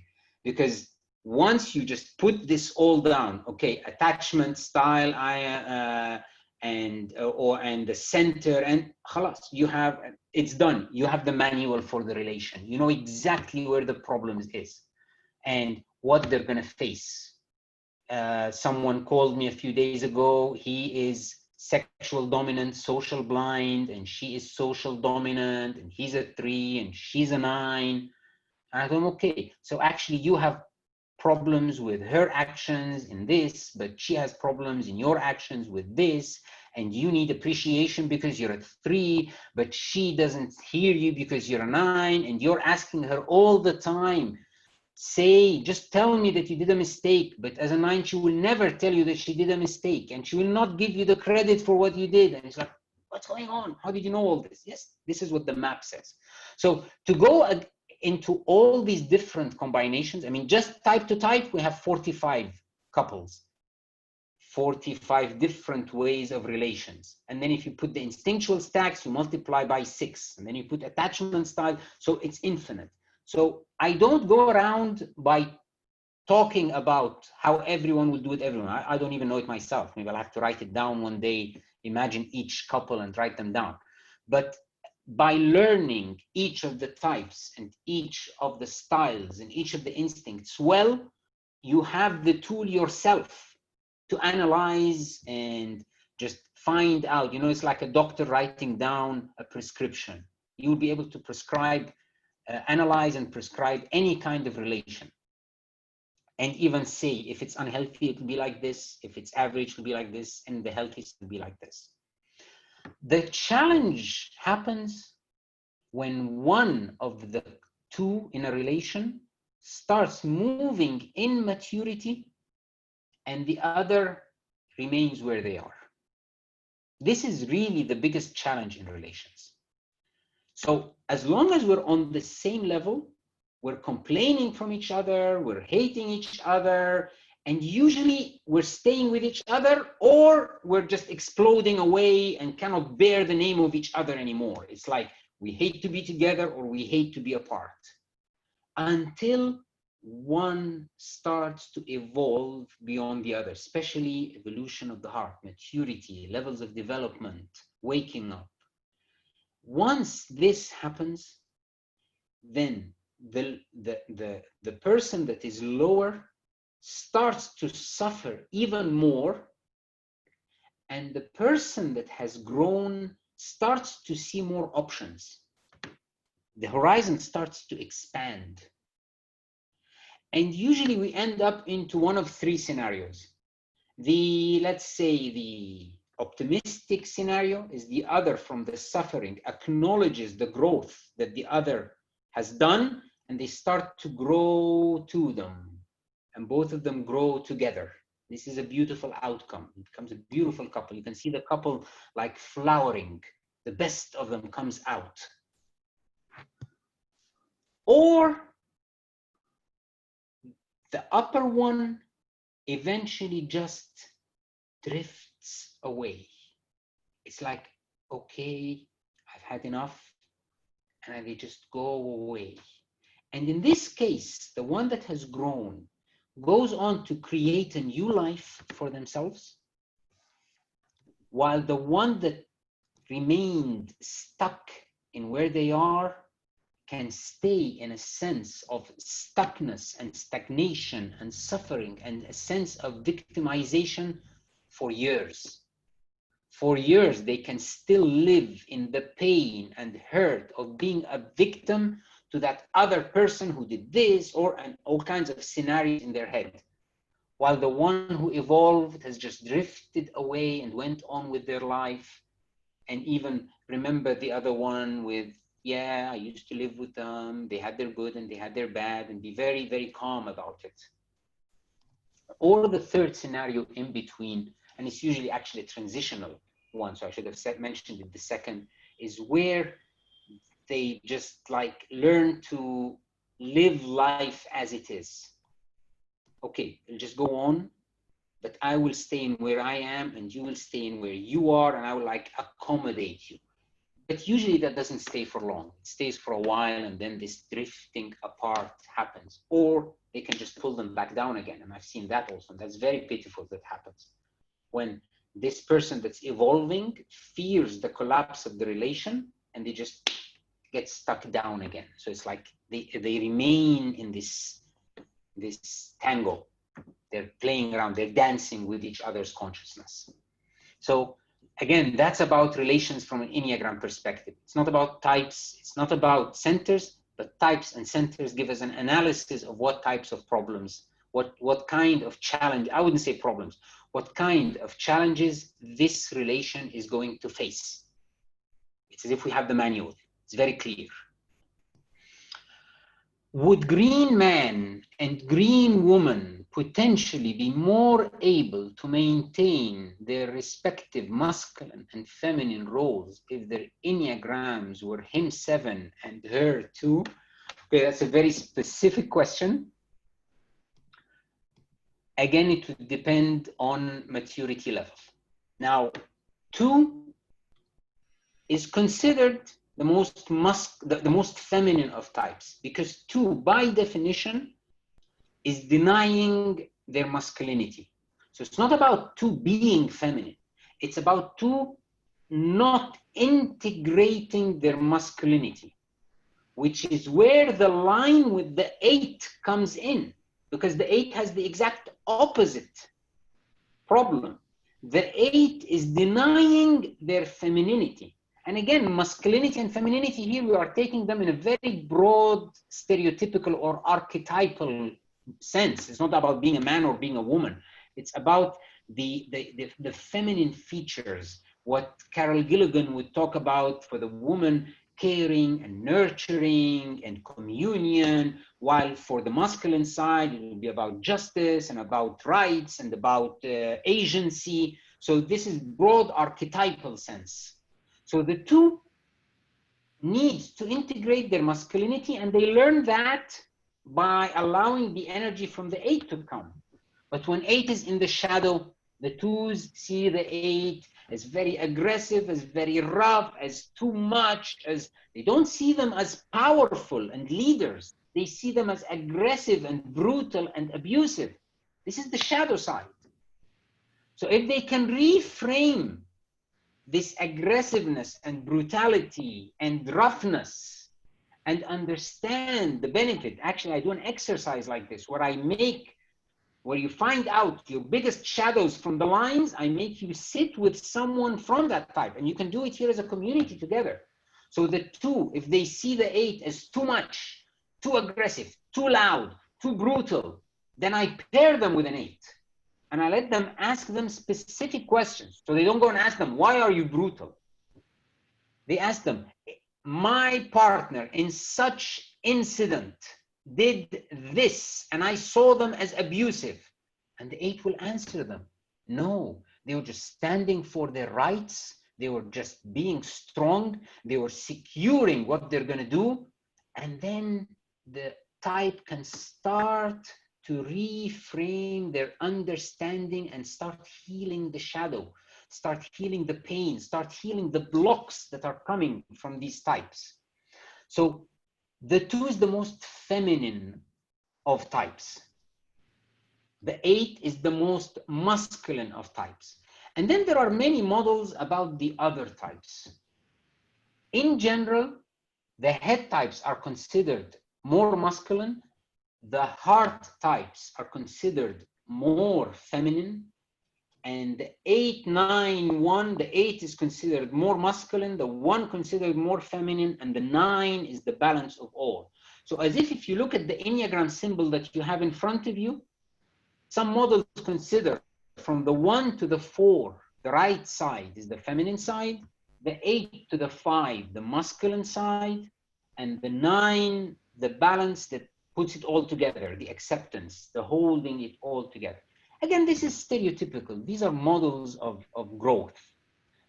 because once you just put this all down, okay, attachment style, and the center, and khalas, you have, it's done. You have the manual for the relation. You know exactly where the problem is and what they're gonna face. Someone called me a few days ago. He is sexual dominant, social blind, and she is social dominant, and he's a 3 and she's a 9. And I thought, okay, so actually you have problems with her actions in this, but she has problems in your actions with this, and you need appreciation because you're a 3, but she doesn't hear you because you're a 9, and you're asking her all the time, just tell me that you did a mistake. But as a 9, she will never tell you that she did a mistake, and she will not give you the credit for what you did. And it's like, what's going on? How did you know all this? Yes, this is what the map says. So to go into all these different combinations, I mean, just type to type, we have 45 couples, 45 different ways of relations. And then if you put the instinctual stacks, you multiply by 6, and then you put attachment style, so it's infinite. So I don't go around by talking about how everyone will do it, everyone. I don't even know it myself. Maybe I'll have to write it down one day, imagine each couple and write them down. But by learning each of the types and each of the styles and each of the instincts well, you have the tool yourself to analyze and just find out. You know, it's like a doctor writing down a prescription. You'll be able to prescribe, analyze and prescribe any kind of relation. And even say, if it's unhealthy, it will be like this. If it's average, it will be like this. And the healthy, it will be like this. The challenge happens when one of the two in a relation starts moving in maturity and the other remains where they are. This is really the biggest challenge in relations. So as long as we're on the same level, we're complaining from each other, we're hating each other, and usually we're staying with each other, or we're just exploding away and cannot bear the name of each other anymore. It's like we hate to be together or we hate to be apart. Until one starts to evolve beyond the other, especially evolution of the heart, maturity, levels of development, waking up. Once this happens, then the person that is lower starts to suffer even more, and the person that has grown starts to see more options. The horizon starts to expand. And usually we end up into one of three scenarios. Let's say the optimistic scenario is the other from the suffering acknowledges the growth that the other has done, and they start to grow to them, and both of them grow together. This is a beautiful outcome. It becomes a beautiful couple. You can see the couple like flowering. The best of them comes out. Or the upper one eventually just drifts away. It's like, okay, I've had enough, and they just go away. And in this case, the one that has grown goes on to create a new life for themselves, while the one that remained stuck in where they are can stay in a sense of stuckness and stagnation and suffering and a sense of victimization for years. For years, they can still live in the pain and hurt of being a victim to that other person who did this, or all kinds of scenarios in their head. While the one who evolved has just drifted away and went on with their life, and even remember the other one with, yeah, I used to live with them, they had their good and they had their bad, and be very, very calm about it. Or the third scenario in between, and it's usually actually a transitional one, so I should have mentioned it, the second, is where they just like learn to live life as it is. Okay, we'll just go on, but I will stay in where I am and you will stay in where you are, and I will like accommodate you. But usually that doesn't stay for long. It stays for a while, and then this drifting apart happens. Or they can just pull them back down again. And I've seen that also. And that's very pitiful that happens. When this person that's evolving fears the collapse of the relation, and they just get stuck down again. So it's like they remain in this tango. They're playing around, they're dancing with each other's consciousness. So again, that's about relations from an Enneagram perspective. It's not about types, it's not about centers, but types and centers give us an analysis of what types of problems, what kind of challenge, I wouldn't say problems, what kind of challenges this relation is going to face. It's as if we have the manual. It's very clear. Would green man and green woman potentially be more able to maintain their respective masculine and feminine roles if their Enneagrams were him 7 and her 2? Okay, that's a very specific question. Again, it would depend on maturity level. Now, 2 is considered the most feminine of types, because 2, by definition, is denying their masculinity. So it's not about 2 being feminine. It's about 2 not integrating their masculinity, which is where the line with the 8 comes in, because the 8 has the exact opposite problem. The 8 is denying their femininity. And again, masculinity and femininity here, we are taking them in a very broad, stereotypical or archetypal sense. It's not about being a man or being a woman. It's about the feminine features, what Carol Gilligan would talk about for the woman, caring and nurturing and communion, while for the masculine side, it will be about justice and about rights and about agency. So this is broad archetypal sense. So the two need to integrate their masculinity, and they learn that by allowing the energy from the 8 to come. But when 8 is in the shadow, the 2s see the 8 as very aggressive, as very rough, as too much, as they don't see them as powerful and leaders. They see them as aggressive and brutal and abusive. This is the shadow side. So if they can reframe this aggressiveness and brutality and roughness and understand the benefit. Actually, I do an exercise like this where you find out your biggest shadows from the lines. I make you sit with someone from that type, and you can do it here as a community together. So the 2, if they see the 8 as too much, too aggressive, too loud, too brutal, then I pair them with an 8. And I let them ask them specific questions. So they don't go and ask them, why are you brutal? They ask them, my partner in such incident did this, and I saw them as abusive. And the 8 will answer them, no, they were just standing for their rights. They were just being strong. They were securing what they're going to do. And then the type can start to reframe their understanding and start healing the shadow, start healing the pain, start healing the blocks that are coming from these types. So the 2 is the most feminine of types. The 8 is the most masculine of types. And then there are many models about the other types. In general, the head types are considered more masculine. The heart types are considered more feminine, and the 8, 9, 1, the 8 is considered more masculine, the 1 considered more feminine, and the 9 is the balance of all. So as if you look at the Enneagram symbol that you have in front of you, some models consider from the 1 to the 4, the right side is the feminine side, the 8 to the 5, the masculine side, and the 9, the balance that puts it all together, the acceptance, the holding it all together. Again, this is stereotypical. These are models of growth.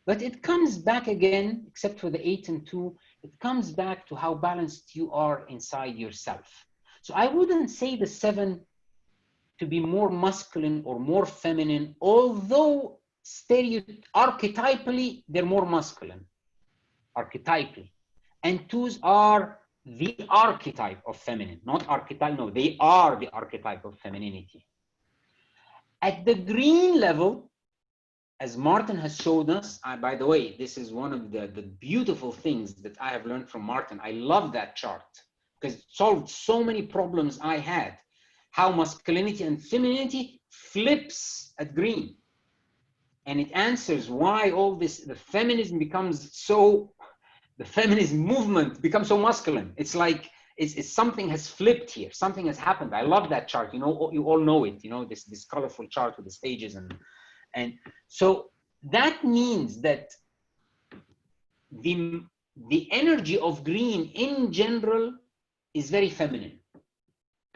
But it comes back again, except for the 8 and 2, it comes back to how balanced you are inside yourself. So I wouldn't say the 7 to be more masculine or more feminine, although archetypally, they're more masculine, archetypally. And 2s are the archetype of feminine, not archetype, no, they are the archetype of femininity. At the green level, as Martin has showed us, by the way, this is one of the beautiful things that I have learned from Martin. I love that chart because it solved so many problems I had. How masculinity and femininity flips at green. And it answers why all this, the feminism becomes so, the feminist movement becomes so masculine. It's like, it's something has flipped here. Something has happened. I love that chart. You know, you all know it. You know, this colorful chart with the stages, and so that means that the energy of green in general is very feminine.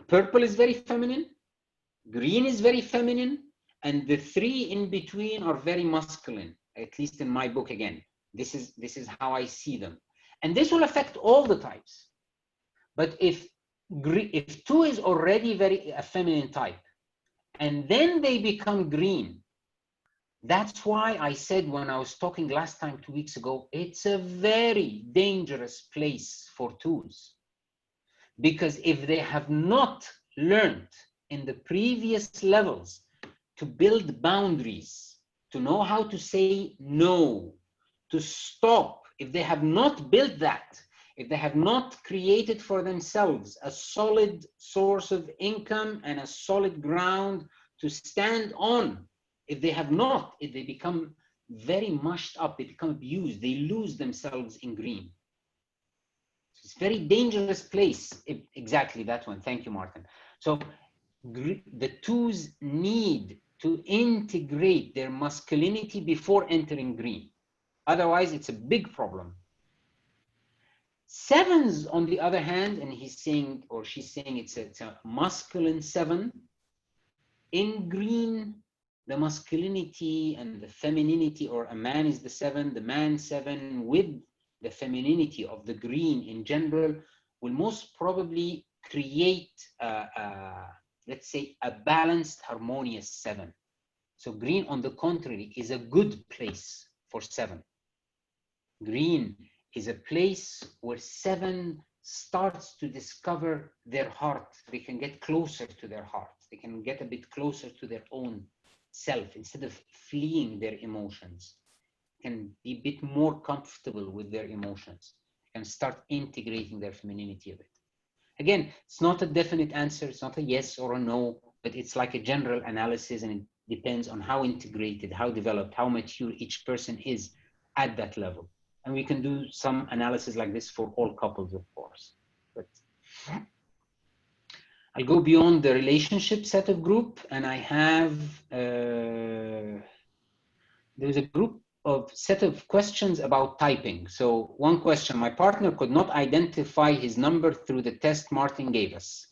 Purple is very feminine. Green is very feminine, and the 3 in between are very masculine. At least in my book, again, this is how I see them, and this will affect all the types. But if 2 is already a feminine type, and then they become green, that's why I said when I was talking last time 2 weeks ago, it's a very dangerous place for 2s. Because if they have not learned in the previous levels to build boundaries, to know how to say no, to stop, if they have not built that, if they have not created for themselves a solid source of income and a solid ground to stand on, if they have not, if they become very mushed up, they become abused, they lose themselves in green. It's a very dangerous place. Exactly that one. Thank you, Martin. So the twos need to integrate their masculinity before entering green. Otherwise, it's a big problem. Sevens, on the other hand, and he's saying, or she's saying, it's a masculine seven. In green, the masculinity and the femininity, or a man is the seven, the man seven with the femininity of the green in general, will most probably create, let's say, a balanced, harmonious seven. So green, on the contrary, is a good place for seven. Green is a place where seven starts to discover their heart. They can get closer to their heart. They can get a bit closer to their own self instead of fleeing their emotions. Can be a bit more comfortable with their emotions and start integrating their femininity a bit. Again, it's not a definite answer. It's not a yes or a no, but it's like a general analysis, and it depends on how integrated, how developed, how mature each person is at that level. And we can do some analysis like this for all couples, of course. But I'll go beyond the relationship set of group, and I have, there's a group of set of questions about typing. So one question, my partner could not identify his number through the test Martin gave us.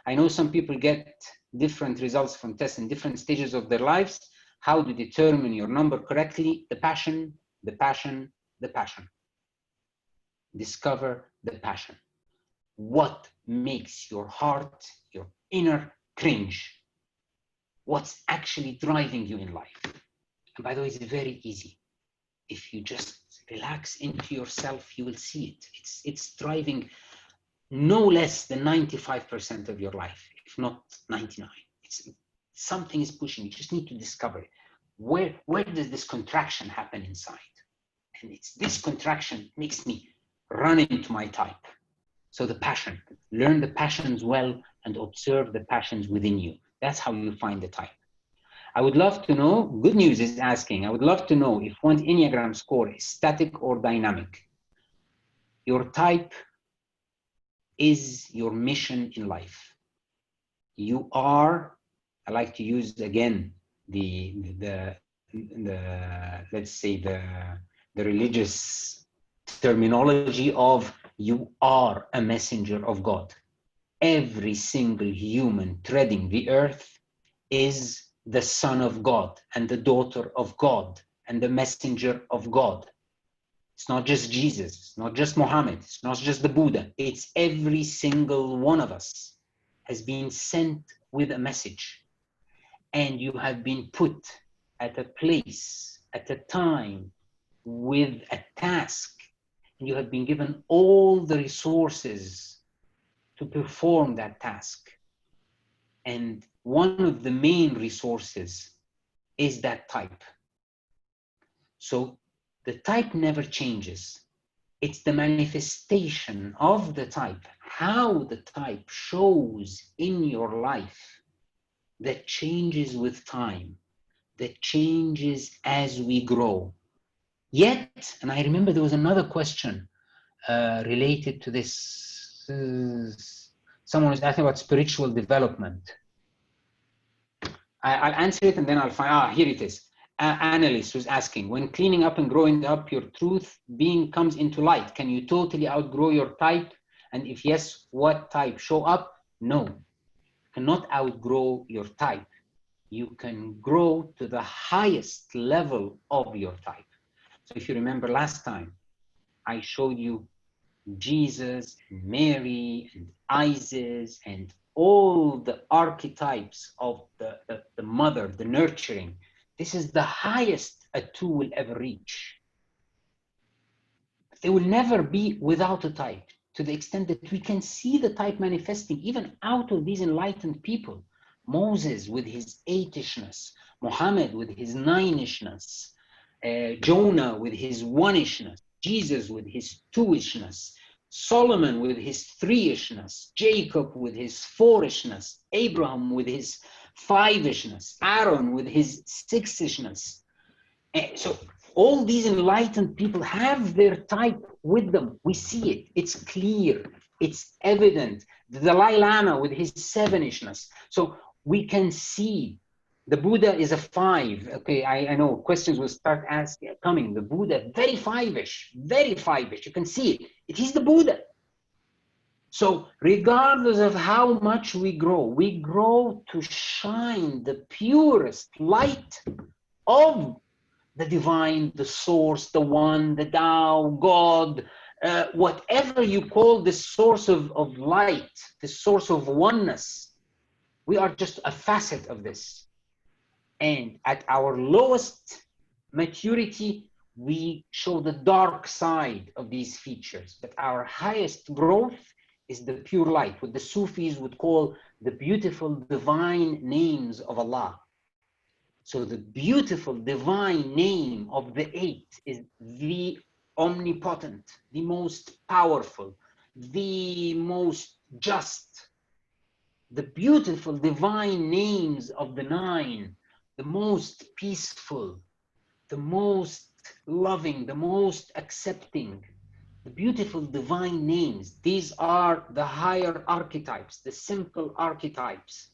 I know some people get different results from tests in different stages of their lives. How to determine your number correctly? The passion, the passion, the passion. Discover the passion. What makes your heart, your inner cringe? What's actually driving you in life? And by the way, it's very easy. If you just relax into yourself, you will see it. It's driving no less than 95% of your life, if not 99. Something is pushing. You just need to discover it. Where does this contraction happen inside? And it's this contraction makes me run into my type. So the passion, learn the passions well and observe the passions within you. That's how you find the type. I would love to know, Good News is asking, I would love to know if one's Enneagram score is static or dynamic. Your type is your mission in life. You are, I like to use again the let's say the religious terminology of you are a messenger of God. Every single human treading the earth is the son of God and the daughter of God and the messenger of God. It's not just Jesus, it's not just Muhammad, it's not just the Buddha. It's every single one of us has been sent with a message. And you have been put at a place, at a time, with a task. And you have been given all the resources to perform that task. And one of the main resources is that type. So the type never changes. It's the manifestation of the type, how the type shows in your life, that changes with time, that changes as we grow. Yet, and I remember there was another question related to this. Someone was asking about spiritual development. I'll answer it and then I'll find, here it is. Annalise was asking, when cleaning up and growing up, your truth being comes into light. Can you totally outgrow your type? And if yes, what type? Show up? No, you cannot outgrow your type. You can grow to the highest level of your type. So if you remember last time, I showed you Jesus and Mary and Isis and all the archetypes of the mother, the nurturing. This is the highest a two will ever reach. They will never be without a type, to the extent that we can see the type manifesting even out of these enlightened people. Moses with his 8-ishness, Muhammad with his 9-ishness, Jonah with his one-ishness, Jesus with his two-ishness, Solomon with his three-ishness, Jacob with his four-ishness, Abraham with his five-ishness, Aaron with his six-ishness. So all these enlightened people have their type with them. We see it. It's clear. It's evident. The Dalai Lama with his seven-ishness. So we can see the Buddha is a five. Okay, I know questions will start coming. The Buddha, very five-ish, very five-ish. You can see it. It is the Buddha. So regardless of how much we grow to shine the purest light of the divine, the source, the one, the Tao, God, whatever you call this source of light, this source of oneness. We are just a facet of this. And at our lowest maturity, we show the dark side of these features. But our highest growth is the pure light, what the Sufis would call the beautiful divine names of Allah. So the beautiful divine name of the eight is the omnipotent, the most powerful, the most just. The beautiful divine names of the nine, the most peaceful, the most loving, the most accepting. The beautiful divine names, these are the higher archetypes, the simple archetypes.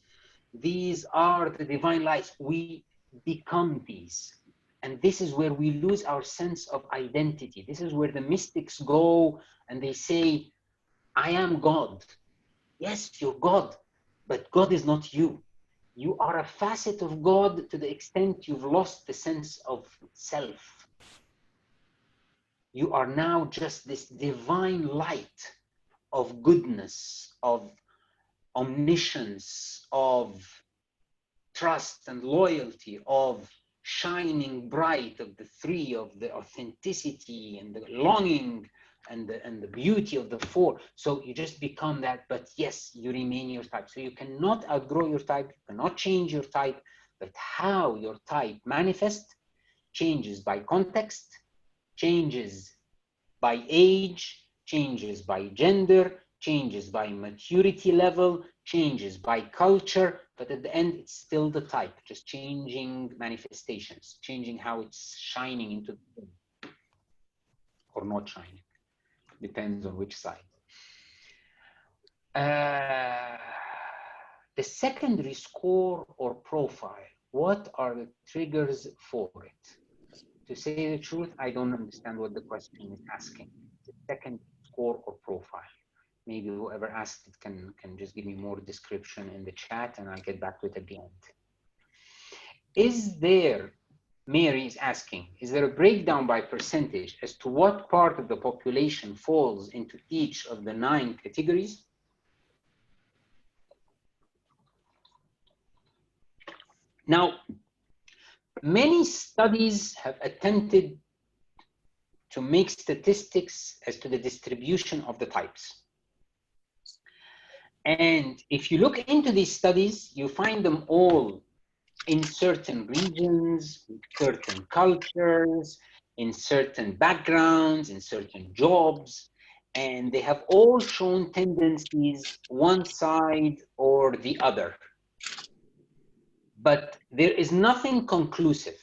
These are the divine lights. We become these. And this is where we lose our sense of identity. This is where the mystics go and they say, I am God. Yes, you're God, but God is not you. You are a facet of God to the extent you've lost the sense of self. You are now just this divine light of goodness, of omniscience, of trust and loyalty, of shining bright, of the three, of the authenticity and the longing and the beauty of the four. So you just become that, but yes, you remain your type. So you cannot outgrow your type, you cannot change your type, but how your type manifests changes by context, changes by age, changes by gender, changes by maturity level, changes by culture, but at the end, it's still the type, just changing manifestations, changing how it's shining into the world, or not shining, depends on which side. The secondary score or profile, what are the triggers for it? To say the truth, I don't understand what the question is asking. The second score or profile. Maybe whoever asked it can just give me more description in the chat and I'll get back to it at the end. Is there, Mary is asking, is there a breakdown by percentage as to what part of the population falls into each of the 9 categories? Now, many studies have attempted to make statistics as to the distribution of the types. And if you look into these studies, you find them all in certain regions, in certain cultures, in certain backgrounds, in certain jobs, and they have all shown tendencies one side or the other. But there is nothing conclusive.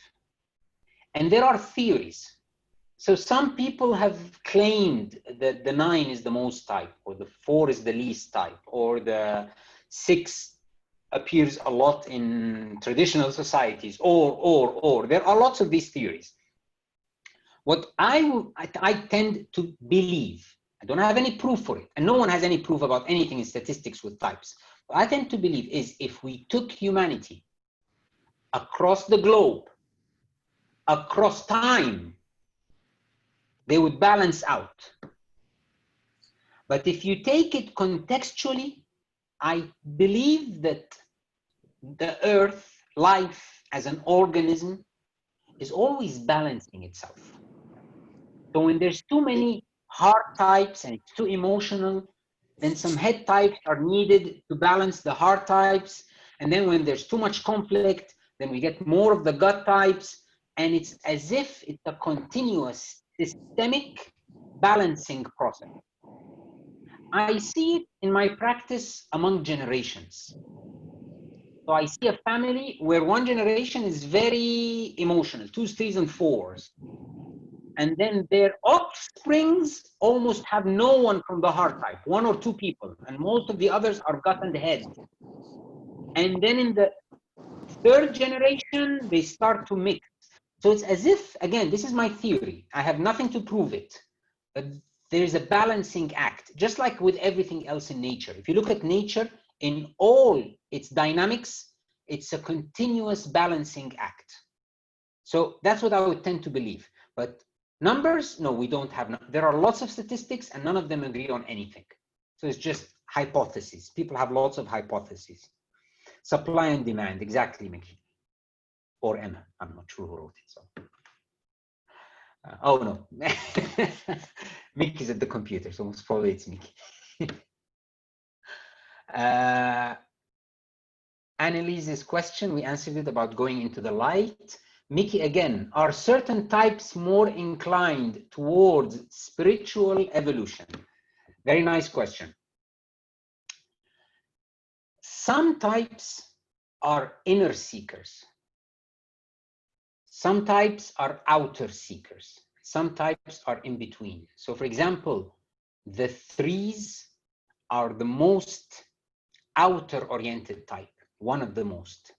And there are theories. So some people have claimed that the 9 is the most type, or the 4 is the least type, or the 6 appears a lot in traditional societies, or. There are lots of these theories. What I tend to believe, I don't have any proof for it, and no one has any proof about anything in statistics with types. What I tend to believe is if we took humanity across the globe, across time, they would balance out. But if you take it contextually, I believe that the earth, life as an organism, is always balancing itself. So when there's too many heart types and it's too emotional, then some head types are needed to balance the heart types. And then when there's too much conflict, then we get more of the gut types. and it's as if it's a continuous, systemic balancing process. I see it in my practice among generations. So I see a family where one generation is very emotional, 2s, 3s, and 4s. And then their offsprings almost have no one from the heart type, 1 or 2 people, and most of the others are gut and head. And then in the 3rd generation, they start to mix. So it's as if, again, this is my theory. I have nothing to prove it, but there's a balancing act, just like with everything else in nature. If you look at nature in all its dynamics, it's a continuous balancing act. So that's what I would tend to believe. But numbers, no, we don't have. There are lots of statistics and none of them agree on anything. So it's just hypotheses. People have lots of hypotheses. Supply and demand, exactly, Mickey. Or Emma, I'm not sure who wrote it. So. Oh no, Mickey's at the computer, so most probably it's Mickey. Annelise's question, we answered it about going into the light. Mickey, again, are certain types more inclined towards spiritual evolution? Very nice question. Some types are inner seekers. Some types are outer seekers. Some types are in between. So for example, the 3s are the most outer-oriented type, one of the most.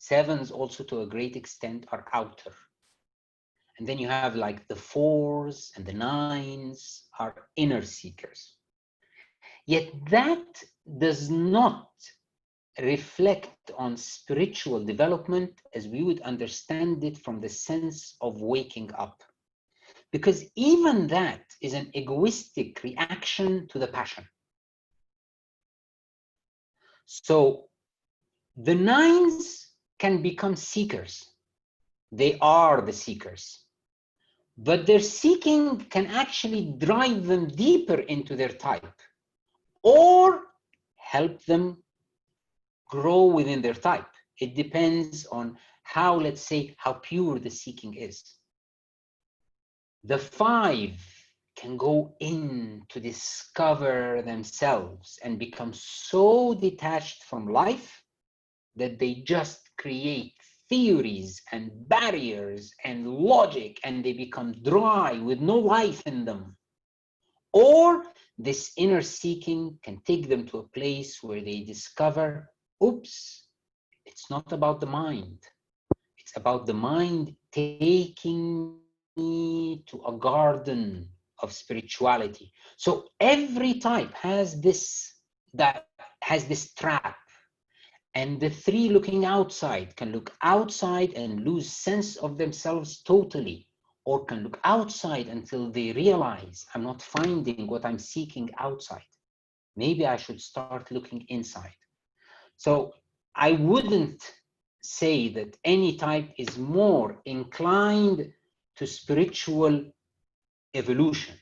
7s also to a great extent are outer. And then you have like the 4s and the 9s are inner seekers. Yet that does not reflect on spiritual development as we would understand it from the sense of waking up. Because even that is an egoistic reaction to the passion. So the 9s can become seekers. They are the seekers. But their seeking can actually drive them deeper into their type or help them grow within their type. It depends on how, let's say, how pure the seeking is. The 5 can go in to discover themselves and become so detached from life that they just create theories and barriers and logic, and they become dry with no life in them. Or this inner seeking can take them to a place where they discover, oops, it's not about the mind. It's about the mind taking me to a garden of spirituality. So every type has this trap. And the 3 looking outside can look outside and lose sense of themselves totally, or can look outside until they realize, I'm not finding what I'm seeking outside. Maybe I should start looking inside. So I wouldn't say that any type is more inclined to spiritual evolution.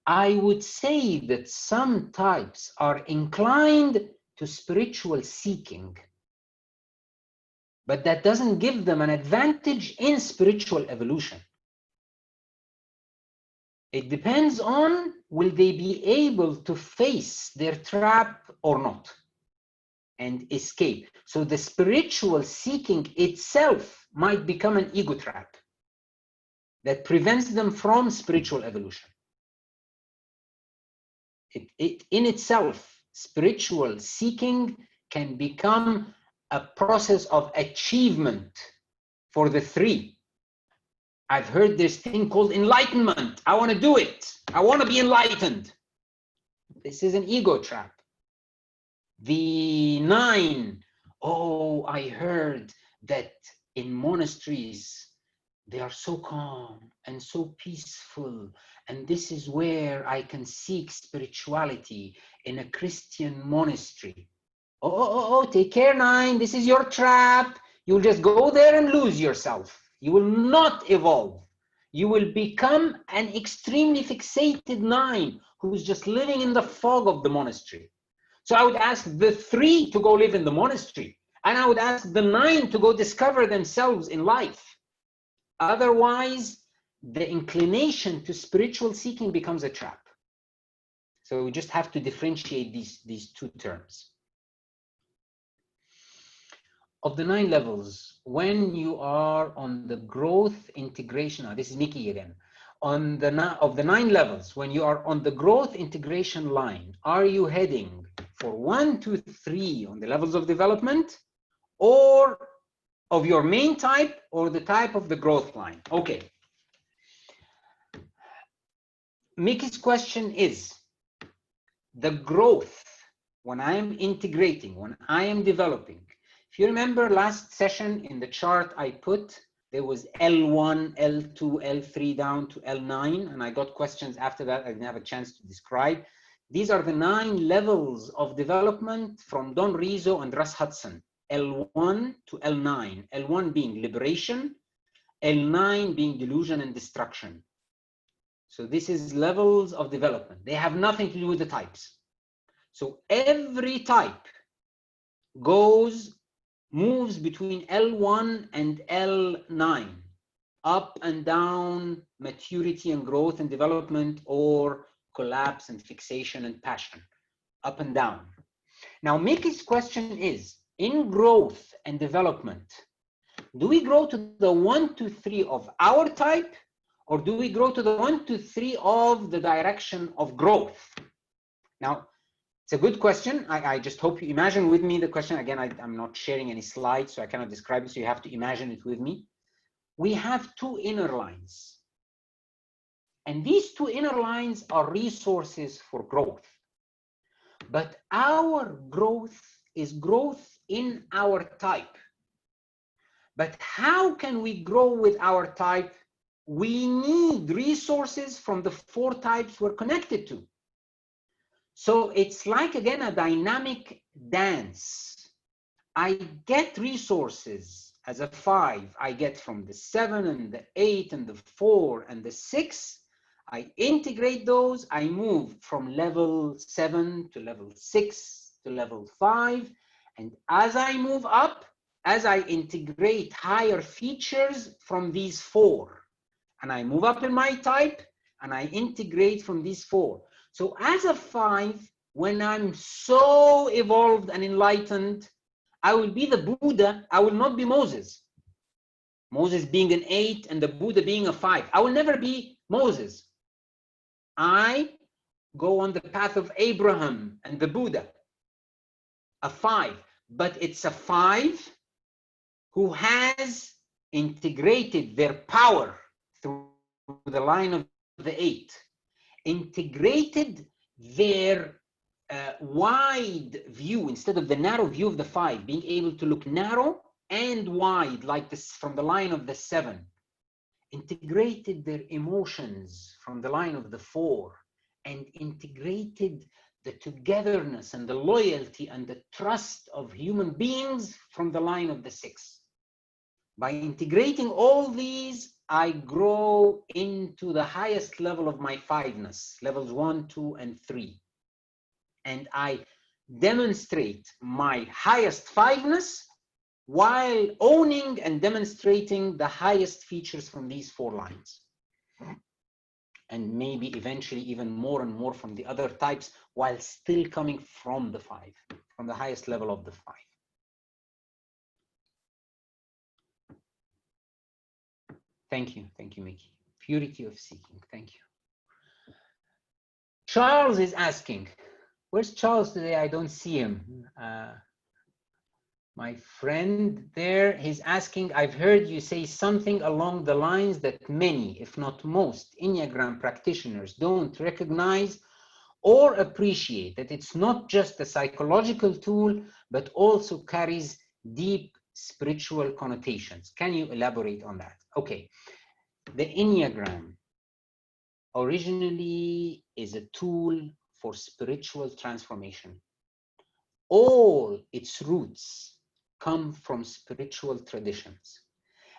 I would say that some types are inclined to spiritual seeking, but that doesn't give them an advantage in spiritual evolution. It depends on, will they be able to face their trap or not and escape. So the spiritual seeking itself might become an ego trap that prevents them from spiritual evolution. It in itself, spiritual seeking can become a process of achievement for the 3. I've heard this thing called enlightenment. I want to do it. I want to be enlightened. This is an ego trap. The 9, oh, I heard that in monasteries, they are so calm and so peaceful. And this is where I can seek spirituality, in a Christian monastery. Oh, take care, 9. This is your trap. You'll just go there and lose yourself. You will not evolve. You will become an extremely fixated 9 who's just living in the fog of the monastery. So I would ask the 3 to go live in the monastery, and I would ask the 9 to go discover themselves in life. Otherwise, the inclination to spiritual seeking becomes a trap. So we just have to differentiate these two terms. Of the 9 levels, when you are on the growth integration, now this is Mickey again, of the 9 levels, when you are on the growth integration line, are you heading for 1, 2, 3 on the levels of development, or of your main type, or the type of the growth line? Okay. Mickey's question is, the growth, when I am integrating, when I am developing. If you remember last session in the chart I put, there was L1, L2, L3 down to L9, and I got questions after that I didn't have a chance to describe. These are the 9 levels of development from Don Rizzo and Russ Hudson, L1 to L9, L1 being liberation, L9 being delusion and destruction. So this is levels of development. They have nothing to do with the types. So every type moves between L1 and L9, up and down, maturity and growth and development, or collapse and fixation and passion, up and down. Now, Mickey's question is, in growth and development, do we grow to the 1, 2, 3 of our type, or do we grow to the 1, 2, 3 of the direction of growth? Now, it's a good question. I just hope you imagine with me the question. Again, I'm not sharing any slides, so I cannot describe it, so you have to imagine it with me. We have 2 inner lines. And these 2 inner lines are resources for growth. But our growth is growth in our type. But how can we grow with our type? We need resources from the 4 types we're connected to. So it's like, again, a dynamic dance. I get resources as a 5. I get from the 7 and the 8 and the 4 and the 6. I integrate those. I move from level 7 to level 6 to level 5. And as I move up, as I integrate higher features from these 4, and I move up in my type, and I integrate from these 4. So as a 5, when I'm so evolved and enlightened, I will be the Buddha. I will not be Moses. Moses being an 8 and the Buddha being a 5. I will never be Moses. I go on the path of Abraham and the Buddha, a 5. But it's a 5 who has integrated their power through the line of the 8. Integrated their wide view instead of the narrow view of the 5, being able to look narrow and wide like this from the line of the 7. Integrated their emotions from the line of the 4, and integrated the togetherness and the loyalty and the trust of human beings from the line of the 6. By integrating all these, I grow into the highest level of my 5-ness, levels 1, 2, and 3. And I demonstrate my highest 5-ness while owning and demonstrating the highest features from these 4 lines. And maybe eventually even more and more from the other types, while still coming from the 5, from the highest level of the 5. Thank you, Mickey. Purity of seeking, thank you. Charles is asking, where's Charles today? I don't see him. My friend there, he's asking, I've heard you say something along the lines that many, if not most, Enneagram practitioners don't recognize or appreciate, that it's not just a psychological tool, but also carries deep spiritual connotations. Can you elaborate on that? Okay, the Enneagram originally is a tool for spiritual transformation. All its roots come from spiritual traditions.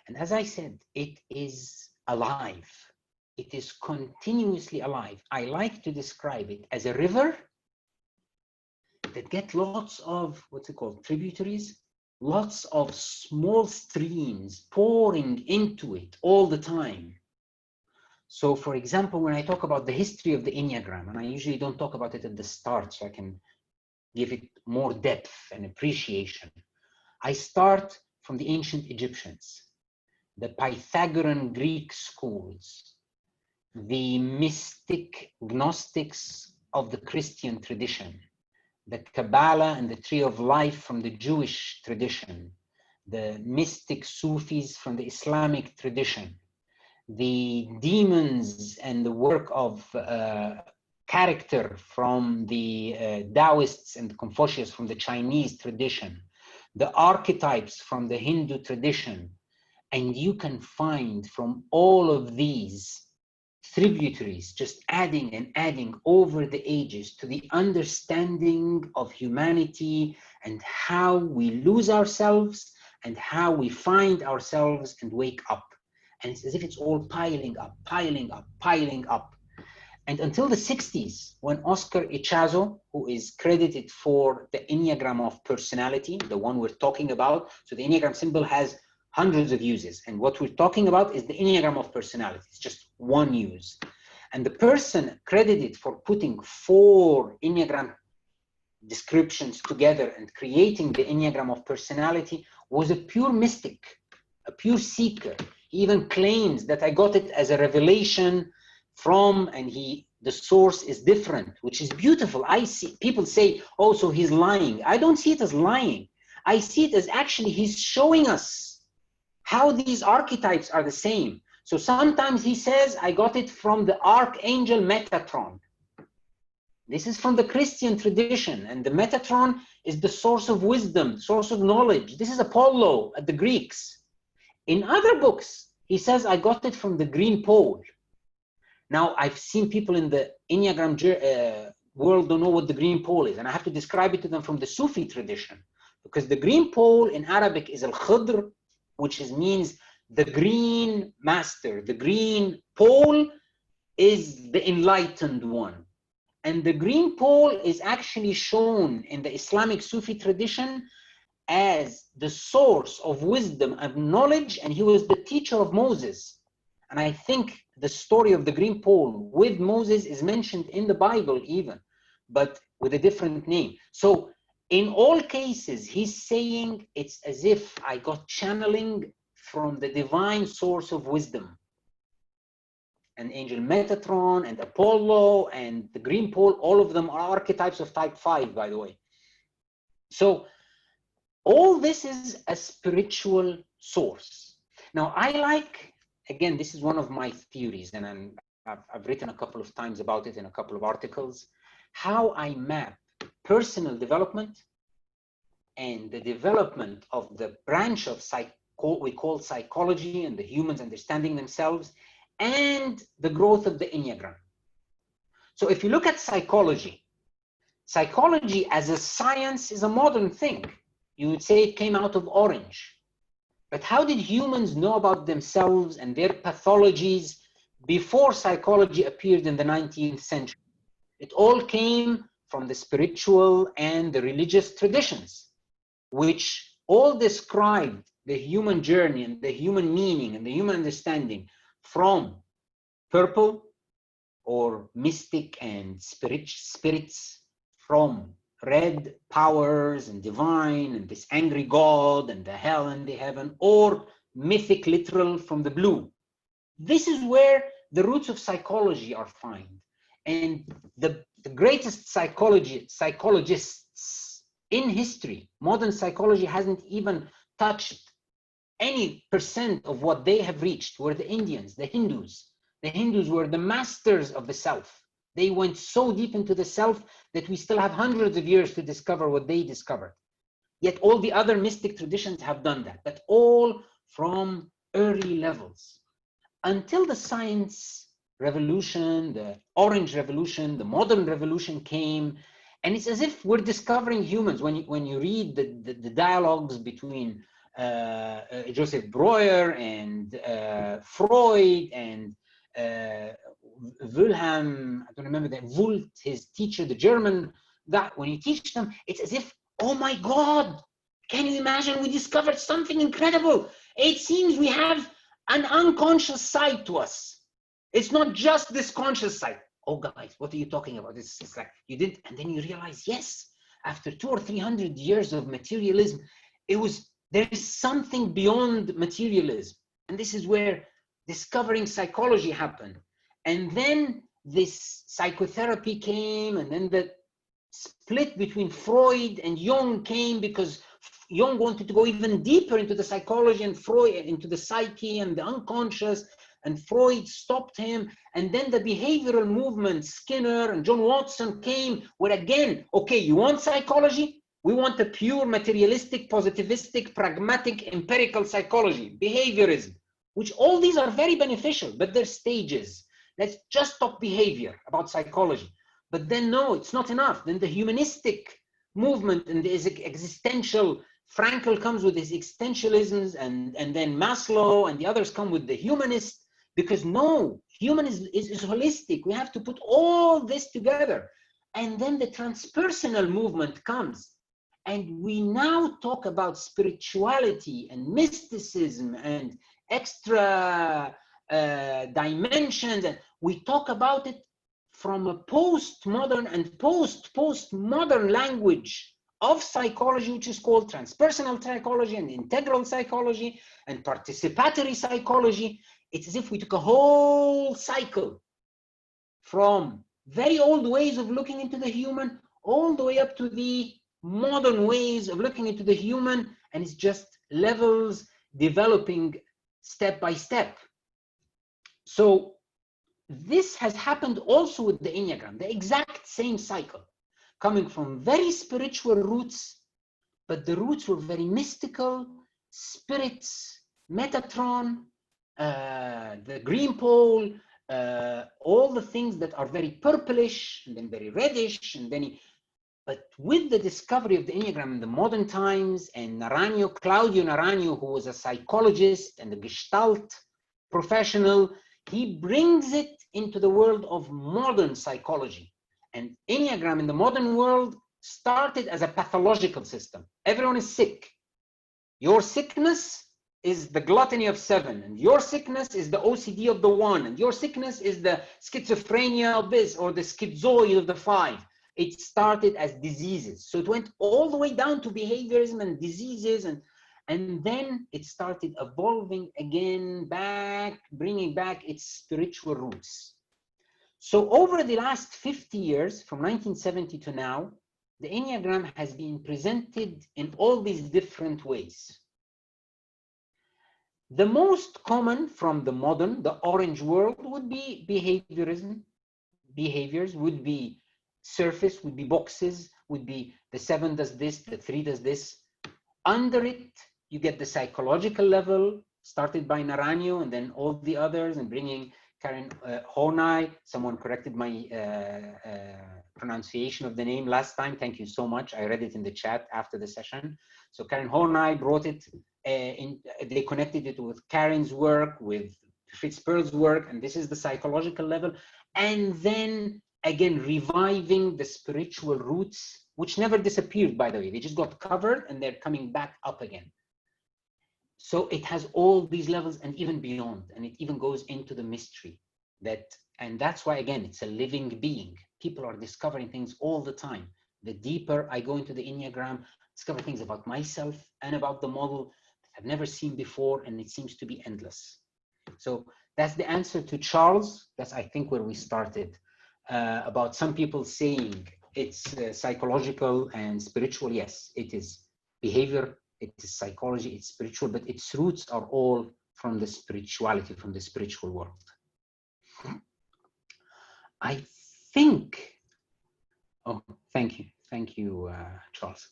And as I said, it is alive. It is continuously alive. I like to describe it as a river that gets lots of, what's it called, tributaries. lots of small streams pouring into it all the time. So for example, when I talk about the history of the Enneagram, and I usually don't talk about it at the start so I can give it more depth and appreciation, I start from the ancient Egyptians, the Pythagorean Greek schools, the mystic Gnostics of the Christian tradition, the Kabbalah and the Tree of Life from the Jewish tradition, the mystic Sufis from the Islamic tradition, the demons and the work of character from the Taoists and Confucius from the Chinese tradition, the archetypes from the Hindu tradition, and you can find from all of these tributaries just adding and adding over the ages to the understanding of humanity and how we lose ourselves and how we find ourselves and wake up. And it's as if it's all piling up, piling up, piling up. And until the 60s, when Oscar Ichazo, who is credited for the Enneagram of personality, the one we're talking about, so the Enneagram symbol has hundreds of uses, and what we're talking about is the Enneagram of personality. It's just one use. And the person credited for putting 4 Enneagram descriptions together and creating the Enneagram of personality was a pure mystic, a pure seeker. He even claims that I got it as a revelation from, and the source is different, which is beautiful. I see people say, oh, so he's lying. I don't see it as lying. I see it as actually he's showing us how these archetypes are the same. So sometimes he says, I got it from the archangel Metatron. This is from the Christian tradition, and the Metatron is the source of wisdom, source of knowledge. This is Apollo at the Greeks. In other books, he says, I got it from the green pole. Now, I've seen people in the Enneagram world don't know what the green pole is, and I have to describe it to them from the Sufi tradition, because the green pole in Arabic is al-Khidr, which means the green master. The green pole is the enlightened one. And the green pole is actually shown in the Islamic Sufi tradition as the source of wisdom and knowledge, and he was the teacher of Moses. And I think the story of the green pole with Moses is mentioned in the Bible even, but with a different name. So in all cases, he's saying it's as if I got channeling from the divine source of wisdom. And Angel Metatron and Apollo and the green pole, all of them are archetypes of type 5, by the way. So all this is a spiritual source. Now, I like, again, this is one of my theories, and I've written a couple of times about it in a couple of articles, how I map personal development and the development of the branch of we call psychology and the humans understanding themselves, and the growth of the Enneagram. So if you look at psychology, psychology as a science is a modern thing. You would say it came out of Orange. But how did humans know about themselves and their pathologies before psychology appeared in the 19th century? It all came from the spiritual and the religious traditions, which all described the human journey and the human meaning and the human understanding from purple or mystic and spirits, from red powers and divine and this angry God and the hell and the heaven, or mythic literal from the blue. This is where the roots of psychology are found. And the greatest psychologists in history, modern psychology hasn't even touched any % of what they have reached, were the Indians, the Hindus. The Hindus were the masters of the self. They went so deep into the self that we still have hundreds of years to discover what they discovered. Yet all the other mystic traditions have done that, but all from early levels. Until the science revolution, the Orange Revolution, the modern revolution came, and it's as if we're discovering humans. When you read the dialogues between Joseph Breuer and Freud and Wilhelm, I don't remember that, Wundt, his teacher, the German guy, when you teach them, it's as if, oh my God, Can you imagine? We discovered something incredible. It seems we have an unconscious side to us. It's not just this conscious side. Oh, guys, what are you talking about? It's like you did, and then you realize, yes, after 200 or 300 years of materialism, there is something beyond materialism, and this is where discovering psychology happened. And then this psychotherapy came, and then the split between Freud and Jung came, because Jung wanted to go even deeper into the psychology, and Freud into the psyche and the unconscious, and Freud stopped him. And then the behavioral movement, Skinner and John Watson came, where again, okay, you want psychology? We want a pure materialistic, positivistic, pragmatic, empirical psychology, behaviorism, which all these are very beneficial, but they're stages. Let's just talk behavior about psychology. But then no, it's not enough. Then the humanistic movement and the existential, Frankl comes with his existentialisms, and then Maslow and the others come with the humanist, because no, humanism is holistic. We have to put all this together. And then the transpersonal movement comes. And we now talk about spirituality and mysticism and extra dimensions. And we talk about it from a postmodern and postmodern language of psychology, which is called transpersonal psychology and integral psychology and participatory psychology. It's as if we took a whole cycle from very old ways of looking into the human all the way up to the modern ways of looking into the human, and it's just levels developing step by step. So this has happened also with the Enneagram, the exact same cycle, coming from very spiritual roots, but the roots were very mystical, spirits, Metatron, the green pole, all the things that are very purplish and then very reddish, and then but with the discovery of the Enneagram in the modern times, and Claudio Naranjo, who was a psychologist and a Gestalt professional, he brings it into the world of modern psychology. And Enneagram in the modern world started as a pathological system. Everyone is sick. Your sickness is the gluttony of 7, and your sickness is the OCD of the 1, and your sickness is the schizophrenia of this, or the schizoid of the 5. It started as diseases. So it went all the way down to behaviorism and diseases, and then it started evolving again back, bringing back its spiritual roots. So over the last 50 years, from 1970 to now, the Enneagram has been presented in all these different ways. The most common from the modern, the orange world, would be behaviorism. Behaviors would be surface, would be boxes, would be the 7 does this, the 3 does this. Under it, you get the psychological level, started by Naranjo and then all the others, and bringing Karen Horney. Someone corrected my pronunciation of the name last time. Thank you so much. I read it in the chat after the session. So Karen Horney brought it they connected it with Karen's work, with Fritz Perl's work, and this is the psychological level. And then again, reviving the spiritual roots, which never disappeared, by the way. They just got covered and they're coming back up again. So it has all these levels and even beyond, and it even goes into the mystery. And that's why, again, it's a living being. People are discovering things all the time. The deeper I go into the Enneagram, discover things about myself and about the model that I've never seen before, and it seems to be endless. So that's the answer to Charles. That's, I think, where we started. About some people saying it's psychological and spiritual. Yes, it is behavior, it is psychology, it's spiritual, but its roots are all from the spirituality, from the spiritual world. I think, oh, thank you, Charles.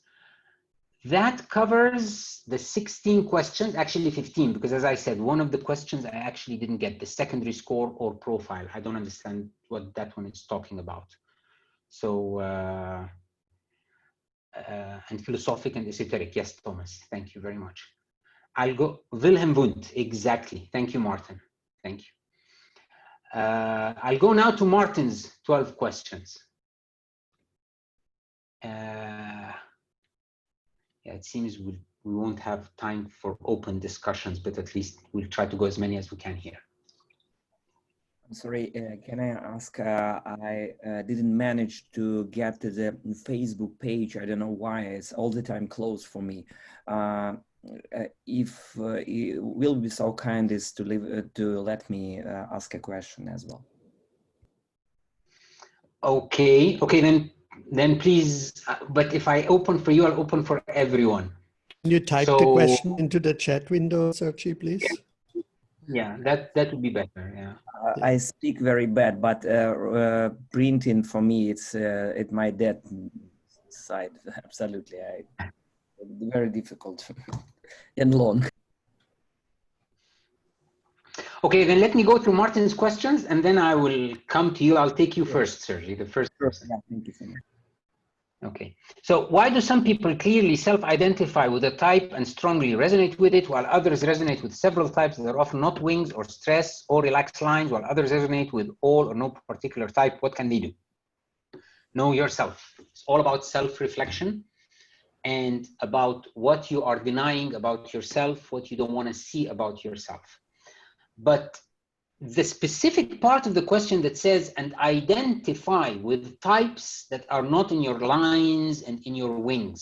That covers the 16 questions, actually 15, because as I said, one of the questions I actually didn't get, the secondary score or profile. I don't understand what that one is talking about. So, and philosophic and esoteric. Yes, Thomas, thank you very much. I'll go, Wilhelm Wundt, exactly. Thank you, Martin, thank you. I'll go now to Martin's 12 questions. yeah, it seems we won't have time for open discussions, but at least we'll try to go as many as we can here. I'm sorry, can I ask, I didn't manage to get to the Facebook page. I don't know why, it's all the time closed for me. If you will be so kind as to let me ask a question as well. Okay, then please, but if I open for you, I'll open for everyone. Can you type the question into the chat window, Sergey, please? Yeah, that would be better, yeah. I speak very bad, but printing for me, it's my dead side, absolutely. Very difficult and long. Okay, then let me go through Martin's questions and then I will come to you. I'll take you first, Sergey, the first person. Yeah, thank you so much. Okay, so why do some people clearly self-identify with a type and strongly resonate with it, while others resonate with several types that are often not wings or stress or relaxed lines, while others resonate with all or no particular type? What can they do? Know yourself. It's all about self-reflection and about what you are denying about yourself, what you don't want to see about yourself. But the specific part of the question that says, and identify with types that are not in your lines and in your wings.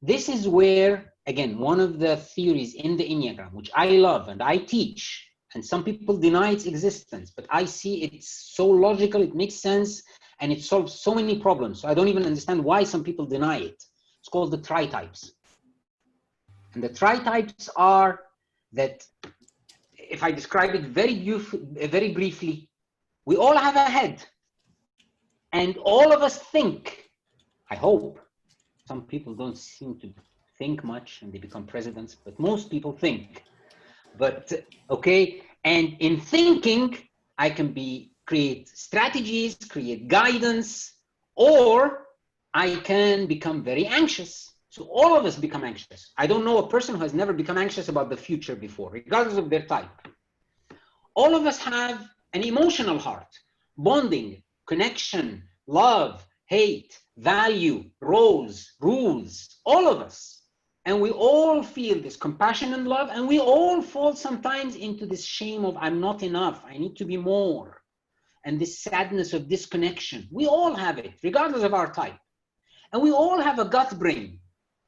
This is where, again, one of the theories in the Enneagram, which I love and I teach, and some people deny its existence, but I see it's so logical, it makes sense, and it solves so many problems. So I don't even understand why some people deny it. It's called the tri-types. And the tri-types are that, if I describe it very briefly, we all have a head. And all of us think, I hope, some people don't seem to think much and they become presidents, but most people think. But, okay, and in thinking, I can create strategies, create guidance, or I can become very anxious. So all of us become anxious. I don't know a person who has never become anxious about the future before, regardless of their type. All of us have an emotional heart, bonding, connection, love, hate, value, roles, rules, all of us. And we all feel this compassion and love, and we all fall sometimes into this shame of I'm not enough, I need to be more. And this sadness of disconnection. We all have it, regardless of our type. And we all have a gut brain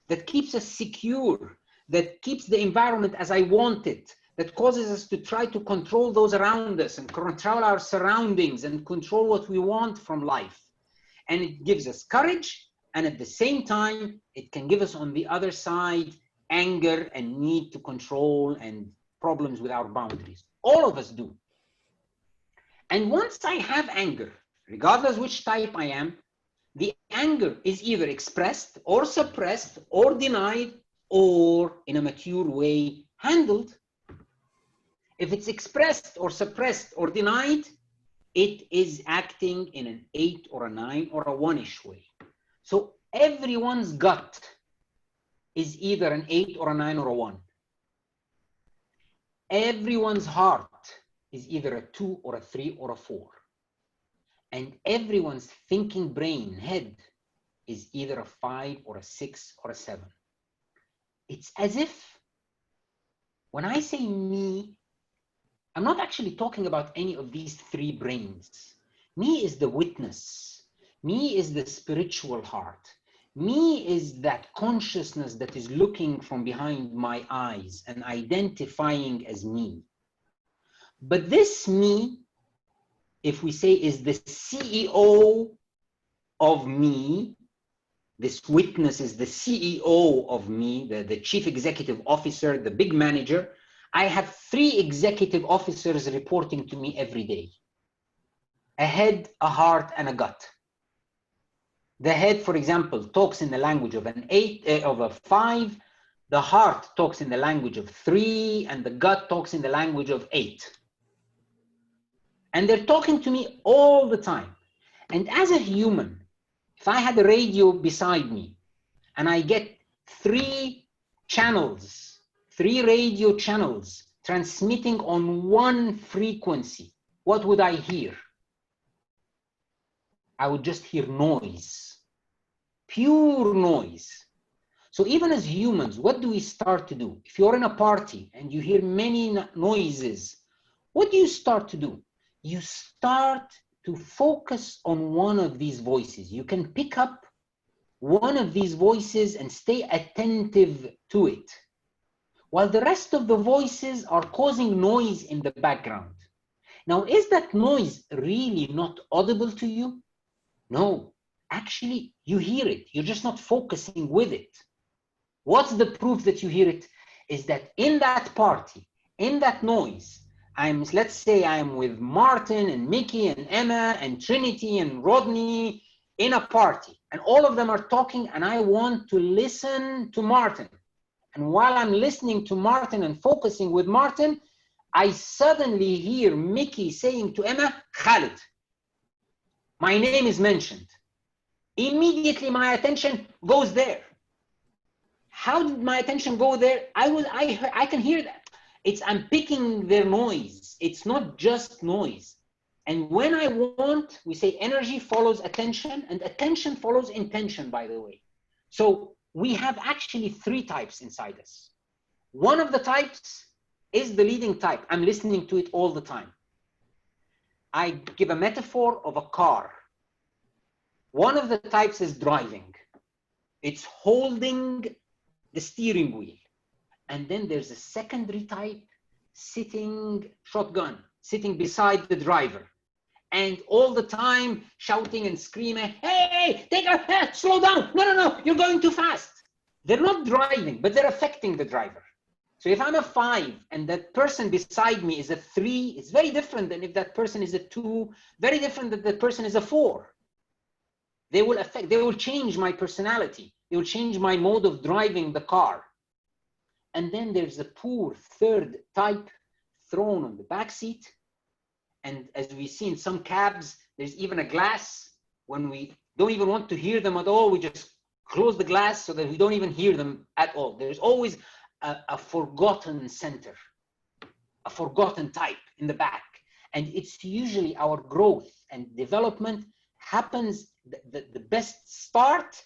that keeps us secure, that keeps the environment as I want it, that causes us to try to control those around us and control our surroundings and control what we want from life. And it gives us courage, and at the same time, it can give us on the other side anger and need to control and problems with our boundaries. All of us do. And once I have anger, regardless which type I am, the anger is either expressed or suppressed or denied or in a mature way handled. If it's expressed or suppressed or denied, it is acting in an 8 or a 9 or a 1-ish way. So everyone's gut is either an 8 or a 9 or a 1. Everyone's heart is either a 2 or a 3 or a 4. And everyone's thinking brain, head, is either a 5 or a 6 or a 7. It's as if when I say me, I'm not actually talking about any of these 3 brains. Me is the witness. Me is the spiritual heart. Me is that consciousness that is looking from behind my eyes and identifying as me. But this me, if we say, is the CEO of me, this witness is the CEO of me, the chief executive officer, the big manager. I have 3 executive officers reporting to me every day. A head, a heart, and a gut. The head, for example, talks in the language of a 5. The heart talks in the language of 3, and the gut talks in the language of 8. And they're talking to me all the time. And as a human, if I had a radio beside me and I get 3 channels, 3 radio channels transmitting on one frequency, what would I hear? I would just hear noise, pure noise. So even as humans, what do we start to do? If you're in a party and you hear many noises, what do you start to do? You start to focus on one of these voices. You can pick up one of these voices and stay attentive to it, while the rest of the voices are causing noise in the background. Now, is that noise really not audible to you? No, actually, you hear it. You're just not focusing with it. What's the proof that you hear it? Is that in that party, in that noise, let's say I'm with Martin and Mickey and Emma and Trinity and Rodney in a party, and all of them are talking, and I want to listen to Martin. And while I'm listening to Martin and focusing with Martin, I suddenly hear Mickey saying to Emma, Khaled. My name is mentioned. Immediately my attention goes there. How did my attention go there? I can hear that. I'm picking their noise. It's not just noise. And when I want, we say energy follows attention, and attention follows intention, by the way. So we have actually 3 types inside us. One of the types is the leading type. I'm listening to it all the time. I give a metaphor of a car. One of the types is driving. It's holding the steering wheel. And then there's a secondary type, sitting shotgun, sitting beside the driver. And all the time shouting and screaming, hey, slow down. No, you're going too fast. They're not driving, but they're affecting the driver. So if I'm a 5 and that person beside me is a 3, it's very different than if that person is a 2, very different than that person is a 4. They will change my personality. They will change my mode of driving the car. And then there's a poor 3rd type thrown on the back seat. And as we see in some cabs, there's even a glass. When we don't even want to hear them at all, we just close the glass so that we don't even hear them at all. There's always a forgotten center, a forgotten type in the back. And it's usually our growth and development happens, the best start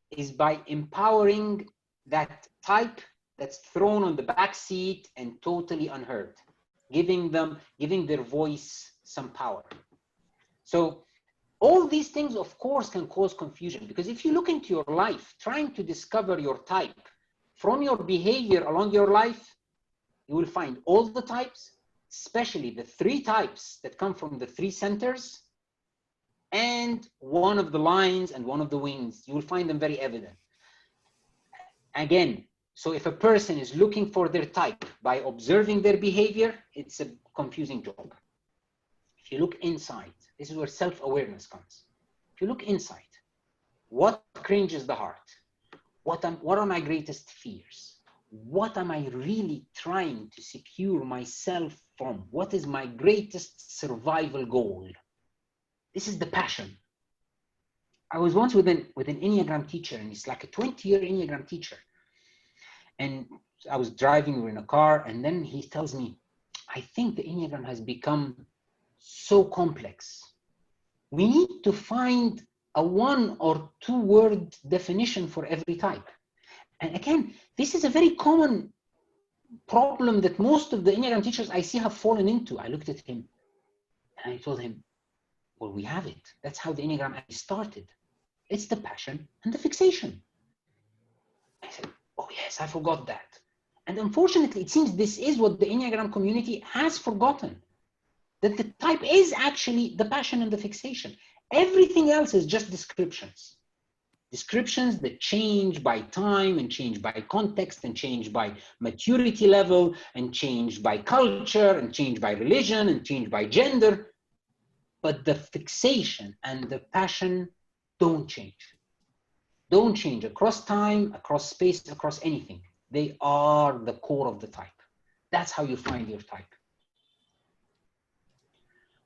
is by empowering that type that's thrown on the back seat and totally unheard, giving their voice some power. So all these things, of course, can cause confusion, because if you look into your life, trying to discover your type from your behavior along your life, you will find all the types, especially the 3 types that come from the 3 centers, and one of the lines and one of the wings. You will find them very evident. Again, so if a person is looking for their type by observing their behavior, it's a confusing job. If you look inside, this is where self-awareness comes. If you look inside, what cringes the heart? What are my greatest fears? What am I really trying to secure myself from? What is my greatest survival goal? This is the passion. I was once with an Enneagram teacher, and he's like a 20-year Enneagram teacher. And I was driving, we were in a car, and then he tells me, I think the Enneagram has become so complex. We need to find a 1 or 2 word definition for every type. And again, this is a very common problem that most of the Enneagram teachers I see have fallen into. I looked at him and I told him, well, we have it. That's how the Enneagram started. It's the passion and the fixation. I said, oh yes, I forgot that. And unfortunately, it seems this is what the Enneagram community has forgotten, that the type is actually the passion and the fixation. Everything else is just descriptions. Descriptions that change by time and change by context and change by maturity level and change by culture and change by religion and change by gender. But the fixation and the passion don't change. Don't change across time, across space, across anything. They are the core of the type. That's how you find your type.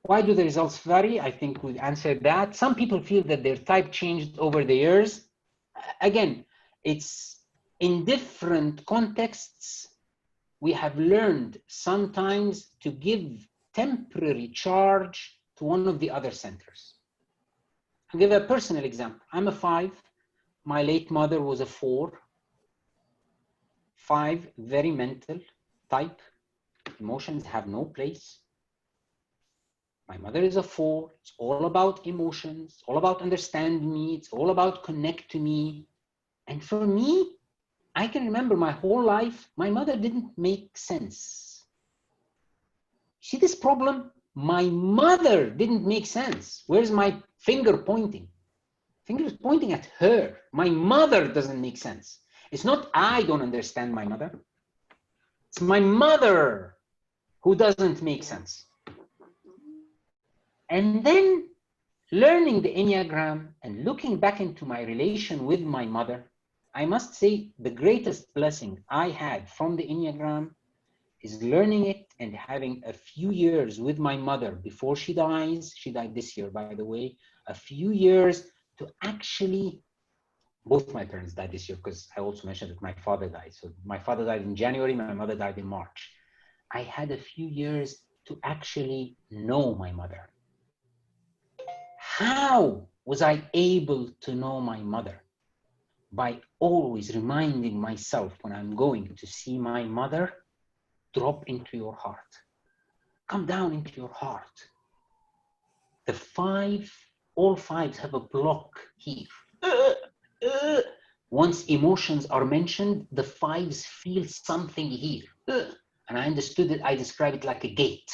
Why do the results vary? I think we answered that. Some people feel that their type changed over the years. Again, it's in different contexts. We have learned sometimes to give temporary charge to one of the other centers. I'll give a personal example. I'm a 5. My late mother was a 4. 5, very mental type. Emotions have no place. My mother is a 4. It's all about emotions. It's all about understand me. It's all about connect to me. And for me, I can remember my whole life, my mother didn't make sense. See this problem? My mother didn't make sense. Where's my finger pointing? Finger is pointing at her. My mother doesn't make sense. It's not I don't understand my mother. It's my mother who doesn't make sense. And then learning the Enneagram and looking back into my relation with my mother, I must say the greatest blessing I had from the Enneagram is learning it and having a few years with my mother before she dies. She died this year, by the way. A few years to actually, both my parents died this year because I also mentioned that my father died. So my father died in January, my mother died in March. I had a few years to actually know my mother. How was I able to know my mother? By always reminding myself when I'm going to see my mother, drop into your heart. Come down into your heart. The 5, all 5s have a block here. Once emotions are mentioned, the 5s feel something here. And I understood it, I describe it like a gate.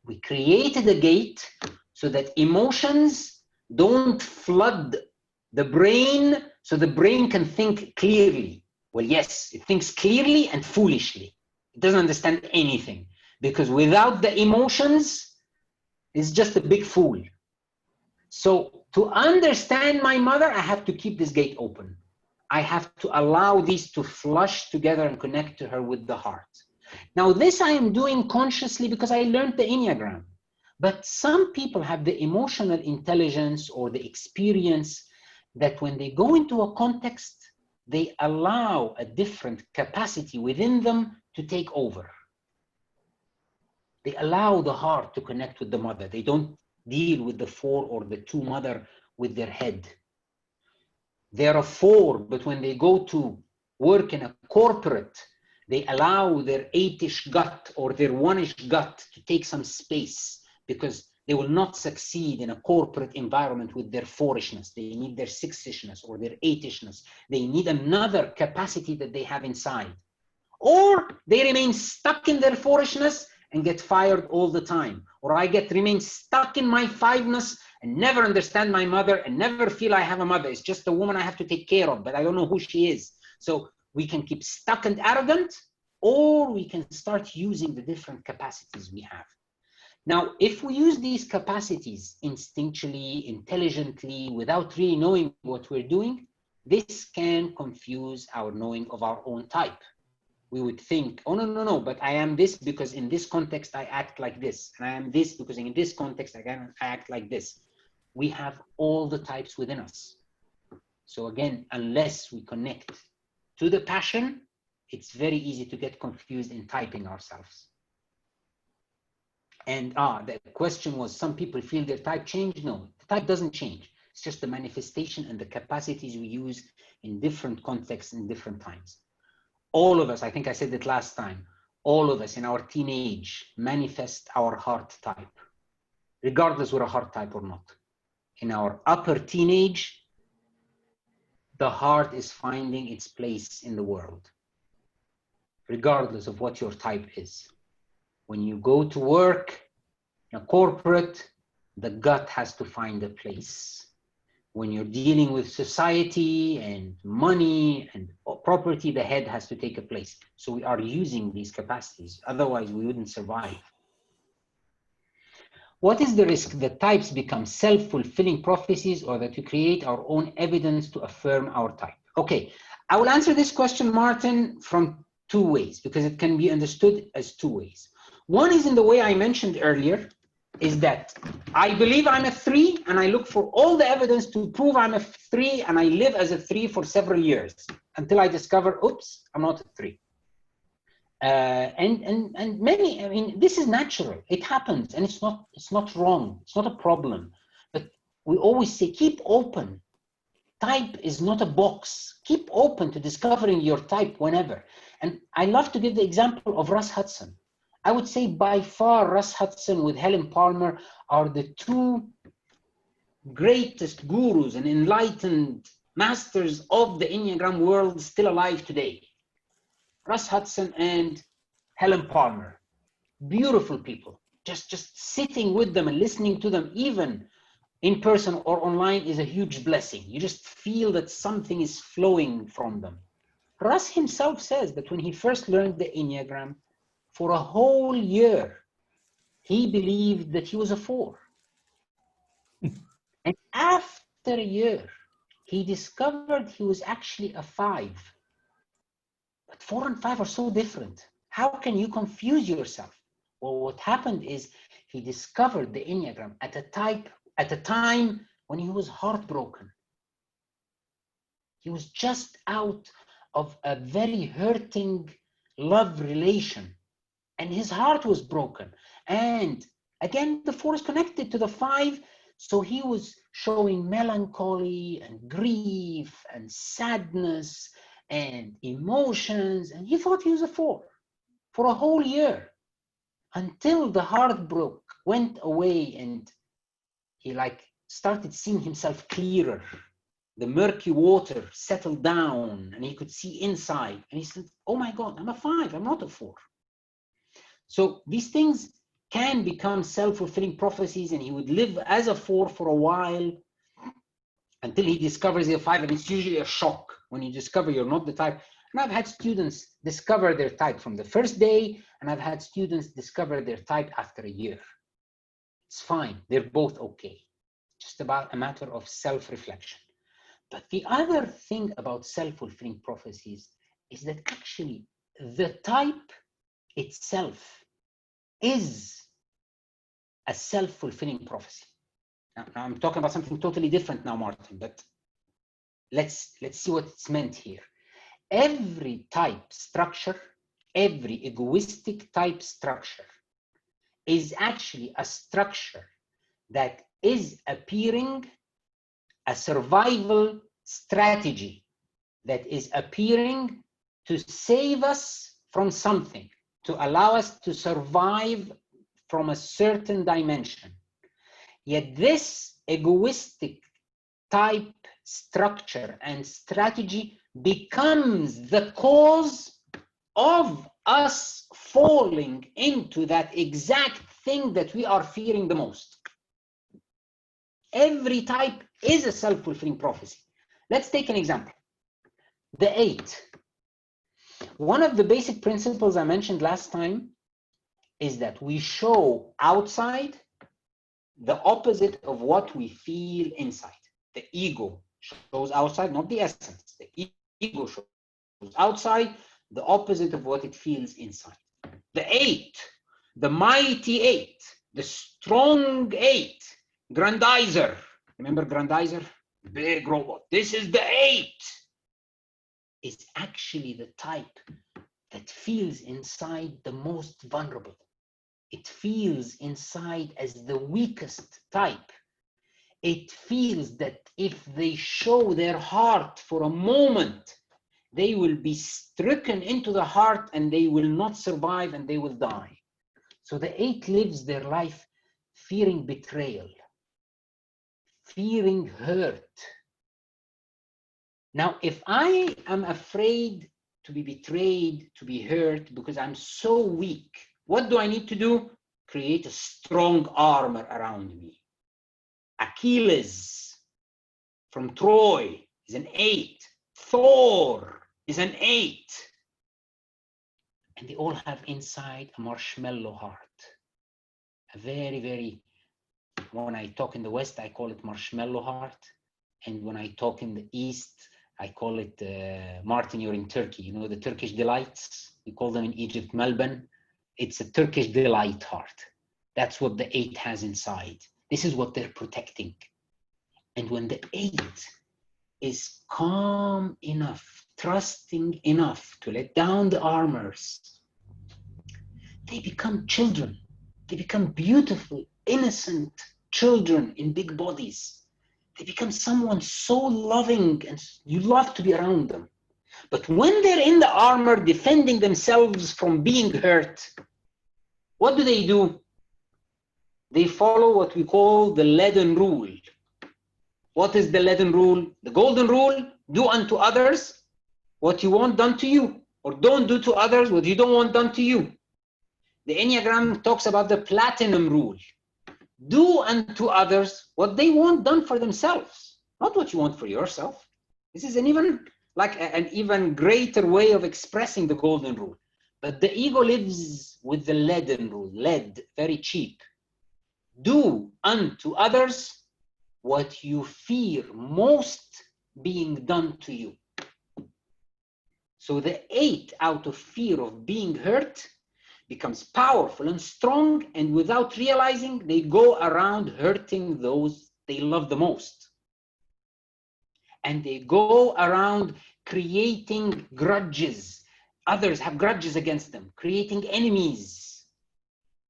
We created a gate so that emotions don't flood the brain so the brain can think clearly. Well, yes, it thinks clearly and foolishly. It doesn't understand anything because without the emotions, it's just a big fool. So to understand my mother, I have to keep this gate open. I have to allow these to flush together and connect to her with the heart. Now, this I am doing consciously because I learned the Enneagram. But some people have the emotional intelligence or the experience that when they go into a context, they allow a different capacity within them to take over. They allow the heart to connect with the mother. They don't deal with the 4 or the 2 mother with their head. They're a 4, but when they go to work in a corporate, they allow their 8-ish gut or their 1-ish gut to take some space because they will not succeed in a corporate environment with their 4-ishness. They need their 6-ishness or their 8-ishness. They need another capacity that they have inside. Or they remain stuck in their 4-ishness and get fired all the time. Or I remain stuck in my 5-ness and never understand my mother and never feel I have a mother. It's just a woman I have to take care of, but I don't know who she is. So we can keep stuck and arrogant, or we can start using the different capacities we have. Now, if we use these capacities instinctually, intelligently, without really knowing what we're doing, this can confuse our knowing of our own type. We would think, oh, no, but I am this because in this context, I act like this. And I am this because in this context, I act like this. We have all the types within us. So again, unless we connect to the passion, it's very easy to get confused in typing ourselves. And the question was, some people feel their type changed. No, the type doesn't change. It's just the manifestation and the capacities we use in different contexts in different times. All of us, I think I said it last time, all of us in our teenage manifest our heart type, regardless we're a heart type or not. In our upper teenage, the heart is finding its place in the world, regardless of what your type is. When you go to work in a corporate, the gut has to find a place. When you're dealing with society and money and property, the head has to take a place. So we are using these capacities. Otherwise, we wouldn't survive. What is the risk that types become self-fulfilling prophecies or that we create our own evidence to affirm our type? Okay, I will answer this question, Martin, from 2 ways, because it can be understood as 2 ways. One is in the way I mentioned earlier, is that I believe I'm a 3 and I look for all the evidence to prove I'm a 3 and I live as a 3 for several years until I discover, oops, I'm not a 3. And many, I mean, this is natural. It happens and it's not wrong. It's not a problem. But we always say, keep open. type is not a box. Keep open to discovering your type whenever. And I love to give the example of Russ Hudson. I would say by far Russ Hudson with Helen Palmer are the two greatest gurus and enlightened masters of the Enneagram world still alive today. Russ Hudson and Helen Palmer, beautiful people. Just sitting with them and listening to them, even in person or online, is a huge blessing. You just feel that something is flowing from them. Russ himself says that when he first learned the Enneagram, for a whole year, he believed that he was a 4. And after a year, he discovered he was actually a 5. But 4 and 5 are so different. How can you confuse yourself? Well, what happened is he discovered the Enneagram at a time when he was heartbroken. He was just out of a very hurting love relation, and his heart was broken. And again, the 4 is connected to the 5, so he was showing melancholy and grief and sadness and emotions, and he thought he was a 4 for a whole year, until the heartbreak went away and he started seeing himself clearer. The murky water settled down and he could see inside, and he said, oh my God, I'm a 5, I'm not a 4. So these things can become self-fulfilling prophecies, and he would live as a 4 for a while until he discovers he's a 5, and it's usually a shock when you discover you're not the type. And I've had students discover their type from the first day, and I've had students discover their type after a year. It's fine, they're both okay. Just about a matter of self-reflection. But the other thing about self-fulfilling prophecies is that actually the type itself is a self-fulfilling prophecy. Now I'm talking about something totally different now, Martin, but let's see what it's meant here. Every type structure, every egoistic type structure is actually a structure that is appearing a survival strategy that is appearing to save us from something, to allow us to survive from a certain dimension. Yet this egoistic type structure and strategy becomes the cause of us falling into that exact thing that we are fearing the most. Every type is a self-fulfilling prophecy. Let's take an example. The 8. One of the basic principles I mentioned last time is that we show outside the opposite of what we feel inside. The ego shows outside, not the essence. The ego shows outside the opposite of what it feels inside. The 8, the mighty 8, the strong 8, grandizer. Remember grandizer? Big robot. This is the 8. Is actually the type that feels inside the most vulnerable. It feels inside as the weakest type. It feels that if they show their heart for a moment, they will be stricken into the heart and they will not survive and they will die. So the 8 lives their life fearing betrayal, fearing hurt. Now, if I am afraid to be betrayed, to be hurt, because I'm so weak, what do I need to do? Create a strong armor around me. Achilles from Troy is an 8. Thor is an 8. And they all have inside a marshmallow heart. A very, very, when I talk in the West, I call it marshmallow heart. And when I talk in the East, I call it, Martin, you're in Turkey. You know the Turkish delights? We call them in Egypt, Melbourne. It's a Turkish delight heart. That's what the 8 has inside. This is what they're protecting. And when the 8 is calm enough, trusting enough to let down the armors, they become children. They become beautiful, innocent children in big bodies. they become someone so loving and you love to be around them. But when they're in the armor defending themselves from being hurt, what do? They follow what we call the leaden rule. What is the leaden rule? The golden rule: do unto others what you want done to you, or don't do to others what you don't want done to you. The Enneagram talks about the platinum rule: do unto others what they want done for themselves, not what you want for yourself. This is an even greater way of expressing the golden rule. But the ego lives with the leaden rule. Lead, very cheap. Do unto others what you fear most being done to you. So the 8, out of fear of being hurt, becomes powerful and strong, and without realizing, they go around hurting those they love the most. And they go around creating grudges. Others have grudges against them, creating enemies,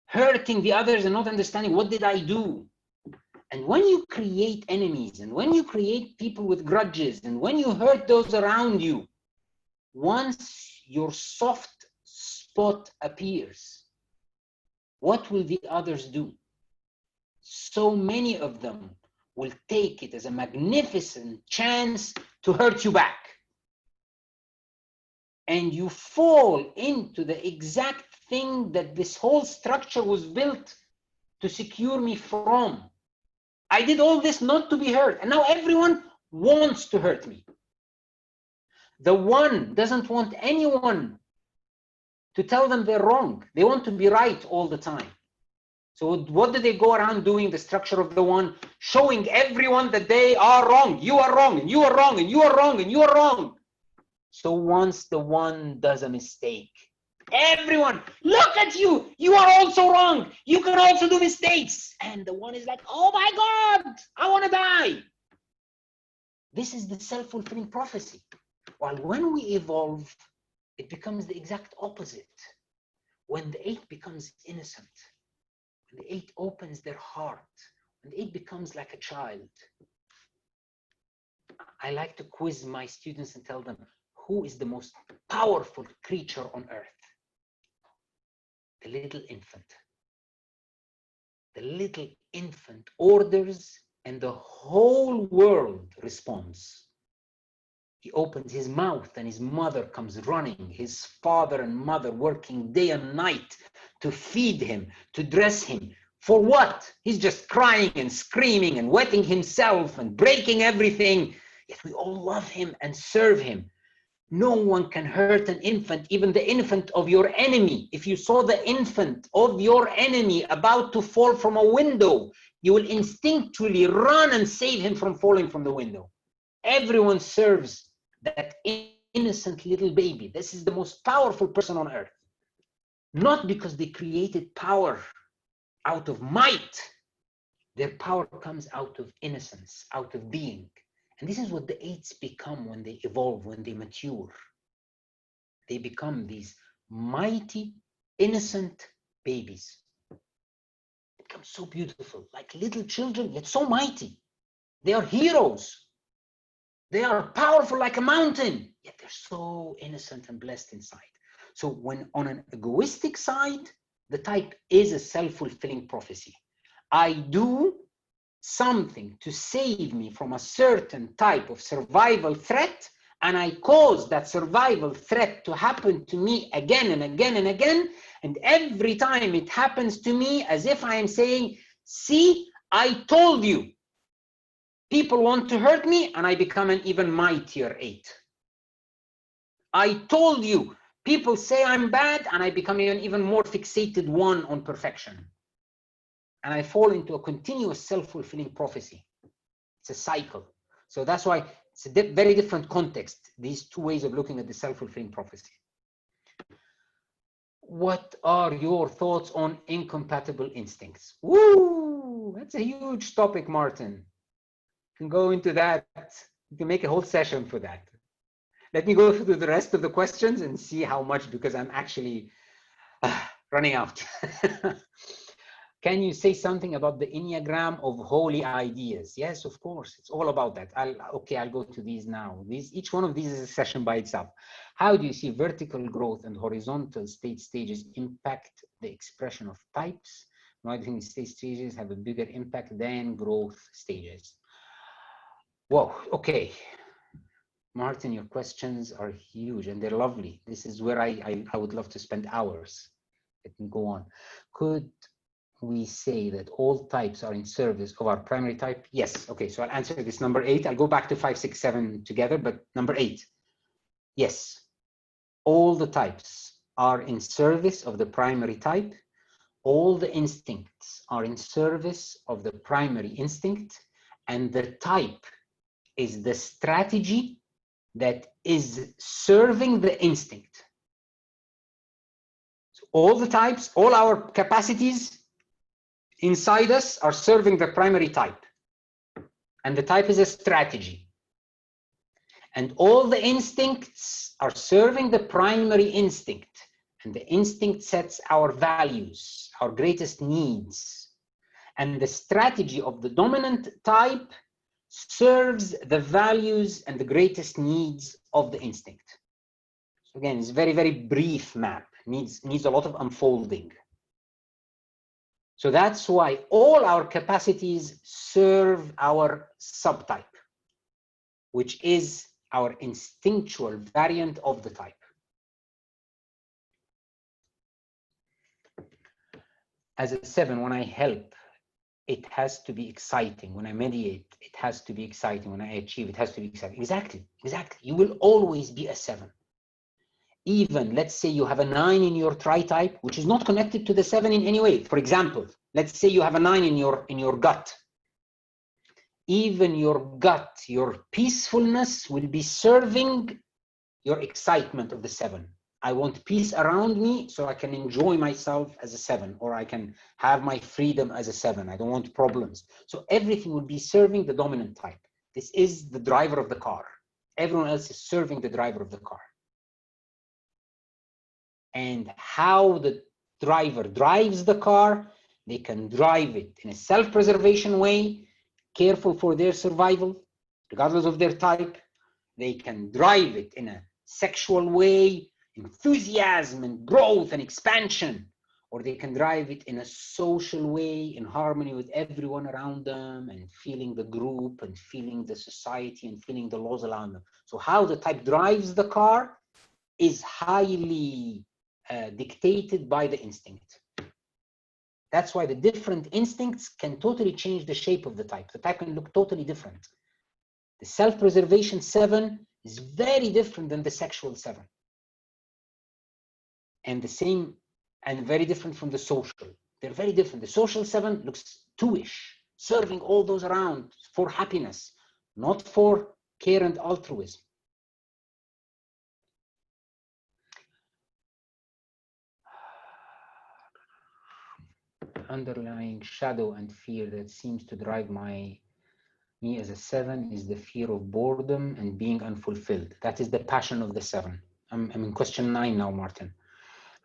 hurting the others and not understanding, what did I do? And when you create enemies, and when you create people with grudges, and when you hurt those around you, once your soft spot appears, what will the others do? So many of them will take it as a magnificent chance to hurt you back. And you fall into the exact thing that this whole structure was built to secure me from. I did all this not to be hurt, and now everyone wants to hurt me. The one doesn't want anyone to tell them they're wrong. They want to be right all the time. So what do they go around doing? The structure of the one, showing everyone that they are wrong. You are wrong, and you are wrong, and you are wrong, and you are wrong. So once the one does a mistake, everyone, look at you. You are also wrong. You can also do mistakes. And the one is like, oh my God, I want to die. This is the self-fulfilling prophecy. While when we evolve, it becomes the exact opposite. When the 8 becomes innocent, when the 8 opens their heart, when the 8 becomes like a child. I like to quiz my students and tell them, who is the most powerful creature on earth? The little infant. The little infant orders and the whole world responds. He opens his mouth and his mother comes running, his father and mother working day and night to feed him, to dress him. For what? He's just crying and screaming and wetting himself and breaking everything. Yet we all love him and serve him. No one can hurt an infant, even the infant of your enemy. If you saw the infant of your enemy about to fall from a window, you will instinctually run and save him from falling from the window. Everyone serves that innocent little baby. This is the most powerful person on earth. Not because they created power out of might. Their power comes out of innocence, out of being. And this is what the 8s become when they evolve, when they mature. They become these mighty, innocent babies. They become so beautiful, like little children, yet so mighty. They are heroes. They are powerful like a mountain, yet they're so innocent and blessed inside. So when on an egoistic side, the type is a self-fulfilling prophecy. I do something to save me from a certain type of survival threat, and I cause that survival threat to happen to me again and again and again. And every time it happens to me, as if I am saying, see, I told you. People want to hurt me, and I become an even mightier 8. I told you. People say I'm bad, and I become an even more fixated 1 on perfection. And I fall into a continuous self-fulfilling prophecy. It's a cycle. So that's why it's a very different context, these 2 ways of looking at the self-fulfilling prophecy. What are your thoughts on incompatible instincts? Woo! That's a huge topic, Martin. You can go into that. You can make a whole session for that. Let me go through the rest of the questions and see how much, because I'm actually running out. Can you say something about the Enneagram of holy ideas? Yes, of course. It's all about that. I'll go to these now. Each one of these is a session by itself. How do you see vertical growth and horizontal state stages impact the expression of types? Why do you think state stages have a bigger impact than growth stages? Whoa, okay. Martin, your questions are huge and they're lovely. This is where I would love to spend hours. Let me go on. Could we say that all types are in service of our primary type? Yes. Okay, so I'll answer this number 8. I'll go back to 5, 6, 7 together, but number 8. Yes, all the types are in service of the primary type. All the instincts are in service of the primary instinct, and the type is the strategy that is serving the instinct. So all the types, all our capacities inside us are serving the primary type, and the type is a strategy. And all the instincts are serving the primary instinct, and the instinct sets our values, our greatest needs. And the strategy of the dominant type serves the values and the greatest needs of the instinct. So again, it's a very, very brief map, needs a lot of unfolding. So that's why all our capacities serve our subtype, which is our instinctual variant of the type. As a 7, when I help, it has to be exciting. When I mediate, it has to be exciting. When I achieve, it has to be exciting. Exactly, exactly. You will always be a 7. Even, let's say you have a 9 in your tri-type, which is not connected to the 7 in any way. For example, let's say you have a 9 in your gut. Even your gut, your peacefulness will be serving your excitement of the 7. I want peace around me so I can enjoy myself as a 7, or I can have my freedom as a 7. I don't want problems. So everything will be serving the dominant type. This is the driver of the car. Everyone else is serving the driver of the car. And how the driver drives the car, they can drive it in a self-preservation way, careful for their survival, regardless of their type. They can drive it in a sexual way, enthusiasm and growth and expansion, or they can drive it in a social way, in harmony with everyone around them, and feeling the group and feeling the society and feeling the laws around them. So how the type drives the car is highly dictated by the instinct. That's why the different instincts can totally change the shape of the type. The type can look totally different. The self-preservation 7 is very different than the sexual 7. And the same, and very different from the social. They're very different. The social 7 looks 2-ish, serving all those around for happiness, not for care and altruism. Underlying shadow and fear that seems to drive me as a 7 is the fear of boredom and being unfulfilled. That is the passion of the 7. I'm in question 9 now, Martin.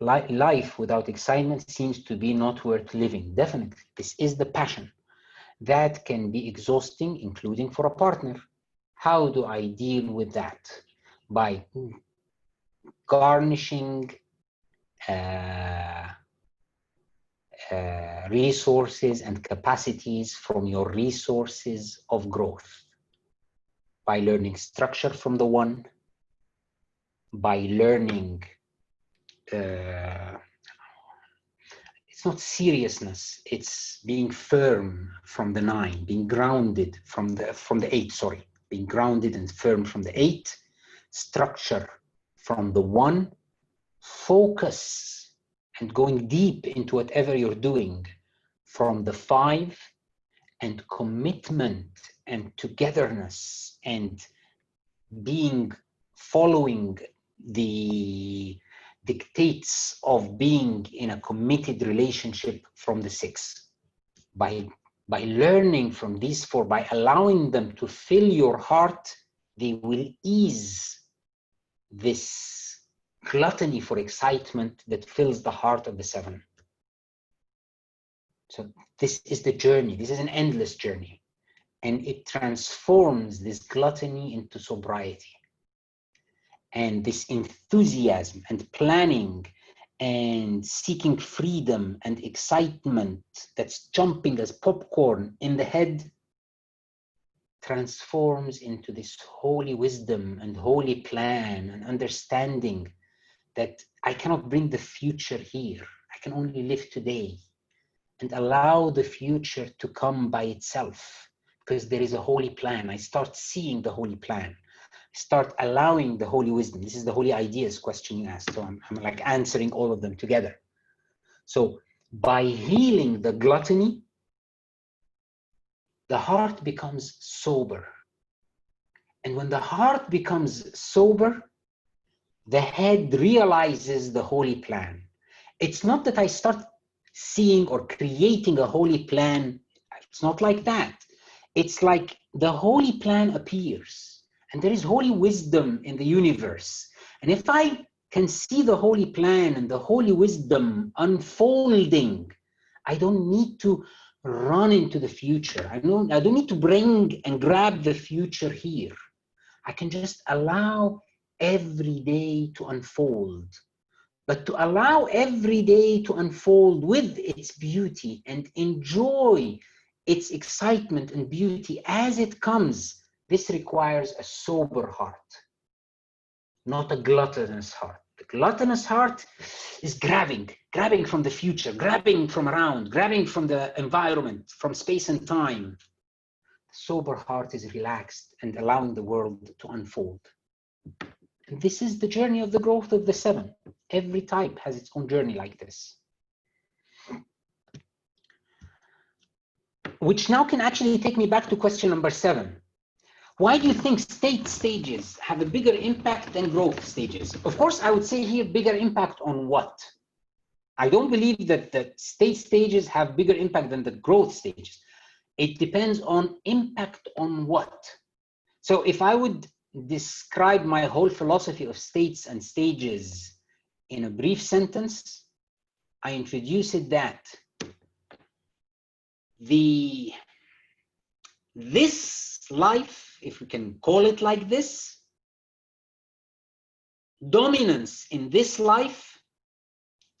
Life without excitement seems to be not worth living. Definitely, this is the passion. That can be exhausting, including for a partner. How do I deal with that? By garnishing resources and capacities from your resources of growth, by learning structure from the 1, by learning it's not seriousness, it's being firm from the 9, being grounded from the 8, sorry, being grounded and firm from the 8, structure from the 1, focus and going deep into whatever you're doing from the 5, and commitment and togetherness and following the dictates of being in a committed relationship from the 6. By learning from these 4, by allowing them to fill your heart, they will ease this gluttony for excitement that fills the heart of the 7. So this is the journey. This is an endless journey. And it transforms this gluttony into sobriety. And this enthusiasm and planning and seeking freedom and excitement that's jumping as popcorn in the head transforms into this holy wisdom and holy plan and understanding that I cannot bring the future here. I can only live today and allow the future to come by itself, because there is a holy plan. I start seeing the holy plan. Start allowing the holy wisdom. This is the holy ideas question you asked. So I'm like answering all of them together. So by healing the gluttony, the heart becomes sober. And when the heart becomes sober, the head realizes the holy plan. It's not that I start seeing or creating a holy plan. It's not like that. It's like the holy plan appears and there is holy wisdom in the universe. And if I can see the holy plan and the holy wisdom unfolding, I don't need to run into the future. I don't need to bring and grab the future here. I can just allow every day to unfold. But to allow every day to unfold with its beauty and enjoy its excitement and beauty as it comes, this requires a sober heart, not a gluttonous heart. The gluttonous heart is grabbing from the future, grabbing from around, grabbing from the environment, from space and time. The sober heart is relaxed and allowing the world to unfold. And this is the journey of the growth of the seven. Every type has its own journey like this. Which now can actually take me back to question number 7. Why do you think state stages have a bigger impact than growth stages? Of course, I would say here, bigger impact on what? I don't believe that the state stages have bigger impact than the growth stages. It depends on impact on what. So if I would describe my whole philosophy of states and stages in a brief sentence, I introduce it that this life, if we can call it like this, dominance in this life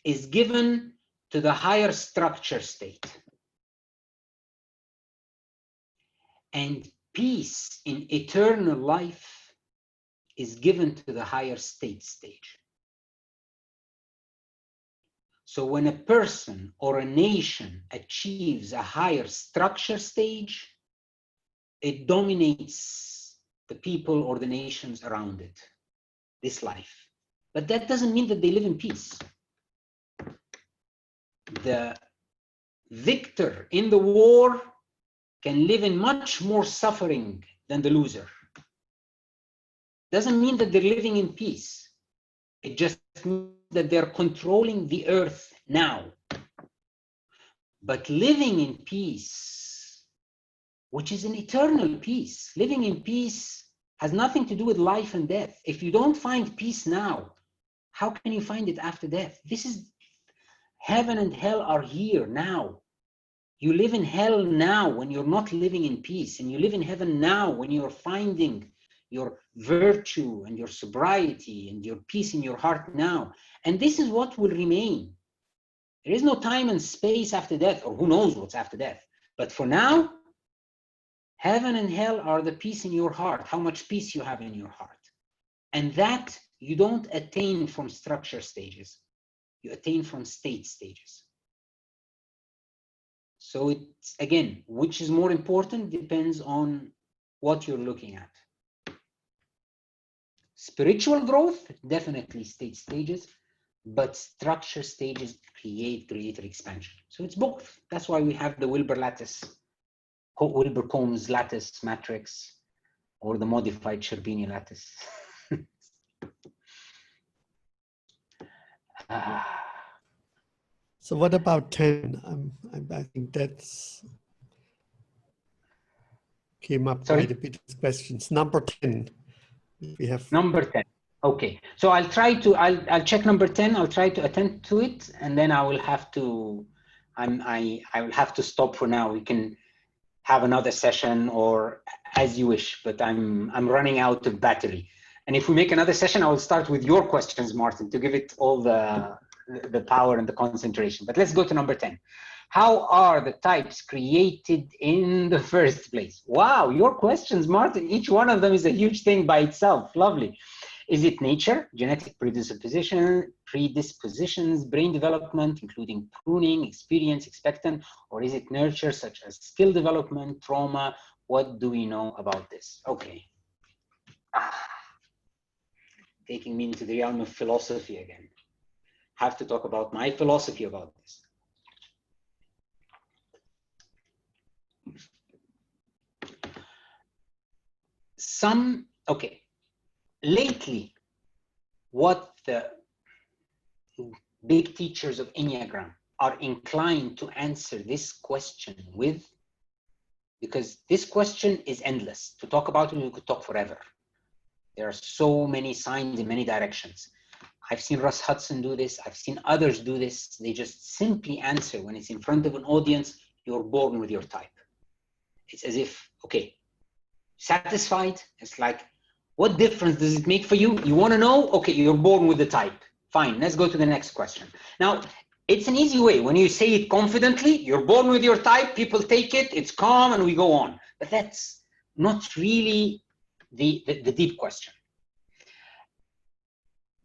is given to the higher structure state. And peace in eternal life is given to the higher state stage. So when a person or a nation achieves a higher structure stage, it dominates the people or the nations around it, this life. But that doesn't mean that they live in peace. The victor in the war can live in much more suffering than the loser. Doesn't mean that they're living in peace. It just means that they're controlling the earth now. But living in peace, which is an eternal peace, living in peace has nothing to do with life and death. If you don't find peace now, how can you find it after death? This is heaven and hell are here now. You live in hell now when you're not living in peace, and you live in heaven now when you're finding your virtue and your sobriety and your peace in your heart now. And this is what will remain. There is no time and space after death, or who knows what's after death. But for now, heaven and hell are the peace in your heart, how much peace you have in your heart. And that you don't attain from structure stages. You attain from state stages. So it's, again, which is more important depends on what you're looking at. Spiritual growth, definitely state stages, but structure stages create greater expansion. So it's both. That's why we have the Wilber lattice, Wilber-Combs lattice matrix, or the modified Sherbini lattice. So what about 10? I think that's came up quite a bit of questions. Number 10. We have number 10. Okay, so I'll check number 10. I'll try to attend to it, and then I will have to I will have to stop for now. We can have another session or as you wish, but I'm running out of battery. And if we make another session, I will start with your questions, Martin, to give it all the power and the concentration. But let's go to number 10. How are the types created in the first place? Wow, your questions, Martin, each one of them is a huge thing by itself. Lovely. Is it nature, genetic predispositions, brain development, including pruning, experience, expectant, or is it nurture, such as skill development, trauma? What do we know about this? Okay. Taking me into the realm of philosophy again. Have to talk about my philosophy about this. Okay. Lately, what the big teachers of Enneagram are inclined to answer this question with, because this question is endless. To talk about it, we could talk forever. There are so many signs in many directions. I've seen Russ Hudson do this. I've seen others do this. They just simply answer when it's in front of an audience, you're born with your type. It's as if, okay, satisfied? It's like, what difference does it make for you? You want to know? Okay, you're born with the type. Fine, let's go to the next question. Now, it's an easy way. When you say it confidently, you're born with your type, people take it, it's calm, and we go on. But that's not really the deep question.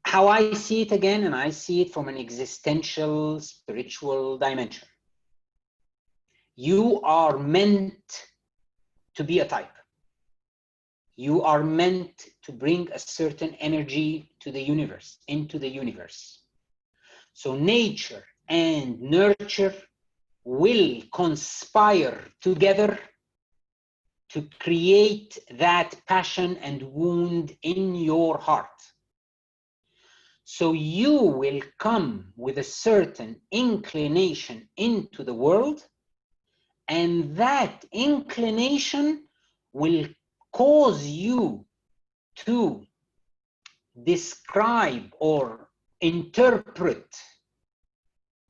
How I see it again, and I see it from an existential, spiritual dimension. You are meant to be a type. You are meant to bring a certain energy to the universe, into the universe. So nature and nurture will conspire together to create that passion and wound in your heart. So you will come with a certain inclination into the world, and that inclination will cause you to describe or interpret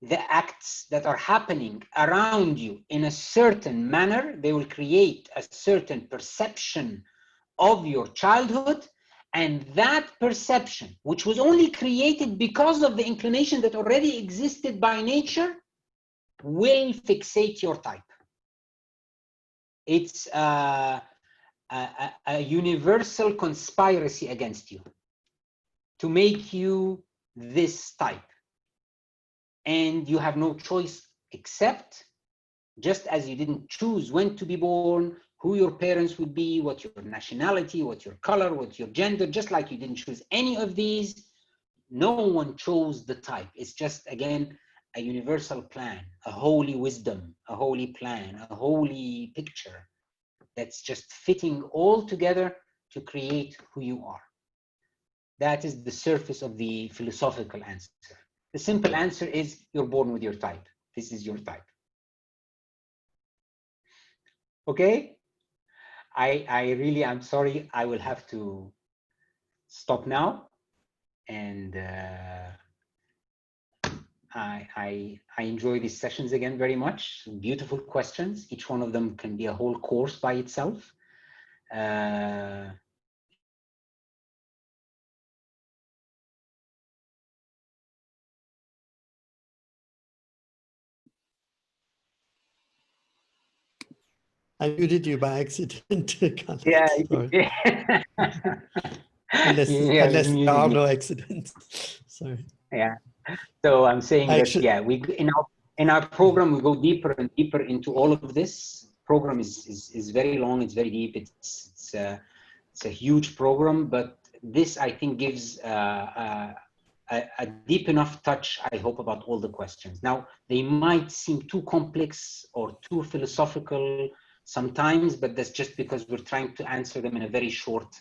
the acts that are happening around you in a certain manner. They will create a certain perception of your childhood, and that perception, which was only created because of the inclination that already existed by nature, will fixate your type. It's a universal conspiracy against you to make you this type. And you have no choice except, just as you didn't choose when to be born, who your parents would be, what your nationality, what your color, what your gender, just like you didn't choose any of these, no one chose the type. It's just, again, a universal plan, a holy wisdom, a holy plan, a holy picture that's just fitting all together to create who you are. That is the surface of the philosophical answer. The simple answer is you're born with your type. This is your type. Okay? I really am sorry. I will have to stop now. And I enjoy these sessions again very much. Beautiful questions. Each one of them can be a whole course by itself. I muted you by accident. Yeah. Unless there are no accidents. Sorry. Yeah. So I'm saying that, yeah, we in our program we go deeper and deeper into all of this. Program is very long. It's very deep. It's a huge program, but this I think gives a deep enough touch, I hope, about all the questions. Now they might seem too complex or too philosophical sometimes, but that's just because we're trying to answer them in a very short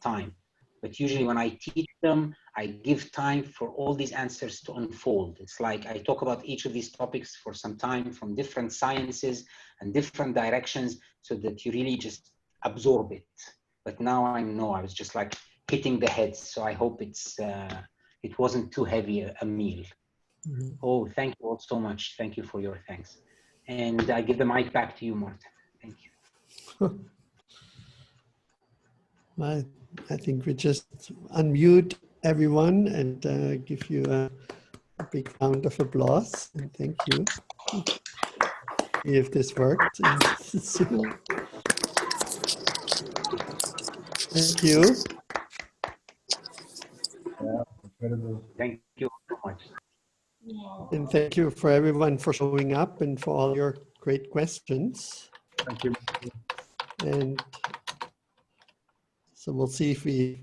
time. But usually when I teach them, I give time for all these answers to unfold. It's like I talk about each of these topics for some time from different sciences and different directions so that you really just absorb it. But now I know I was just like hitting the head. So I hope it wasn't too heavy a meal. Oh, thank you all so much. Thank you for your thanks. And I give the mic back to you, Martin. Thank you. I think we just unmute everyone and give you a big round of applause. And thank you. See if this worked. Thank you. Thank you so much. And thank you for everyone for showing up and for all your great questions. Thank you. And so we'll see if we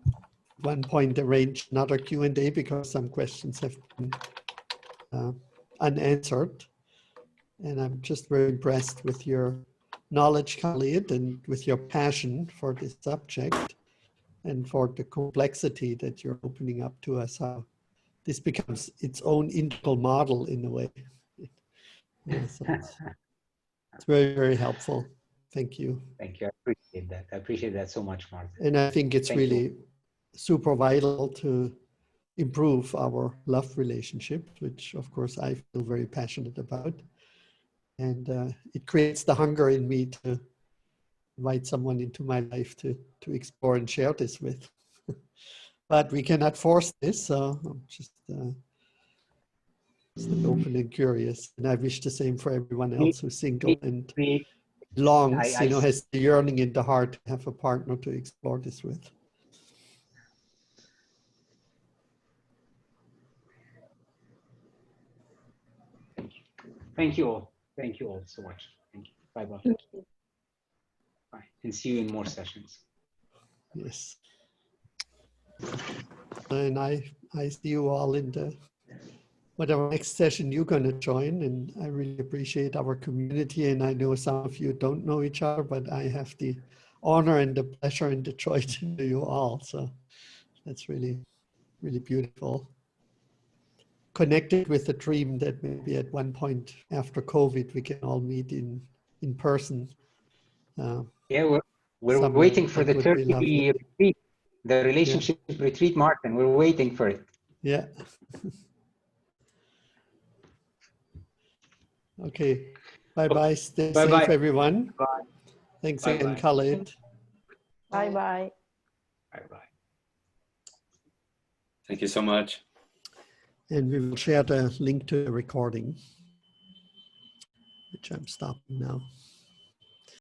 at one point arrange another Q&A because some questions have been unanswered. And I'm just very impressed with your knowledge, Khaled, and with your passion for this subject and for the complexity that you're opening up to us, how this becomes its own integral model in a way. Yeah, so it's very, very helpful. Thank you. Thank you. I appreciate that. I appreciate that so much, Martin. And I think it's Thank really you. super vital to improve our love relationship, which of course I feel very passionate about. And it creates the hunger in me to invite someone into my life to explore and share this with. But we cannot force this, so I'm just open and curious. And I wish the same for everyone else who's single and longs, has the yearning in the heart to have a partner to explore this with. Thank you all. Thank you all so much. Thank you. Bye-bye. Bye. And see you in more sessions. Yes. And I see you all in the whatever next session you're going to join. And I really appreciate our community. And I know some of you don't know each other, but I have the honor and the pleasure and the joy to know you all. So that's really, really beautiful. Connected with the dream that maybe at one point after COVID, we can all meet in person. Yeah, we're waiting for the Turkey retreat, the relationship retreat, Martin. We're waiting for it. Yeah. Okay. Bye-bye. Stay safe, everyone. Bye. Thanks again, Khaled. Bye-bye. Bye-bye. Thank you so much. And we will share the link to the recording, which I'm stopping now.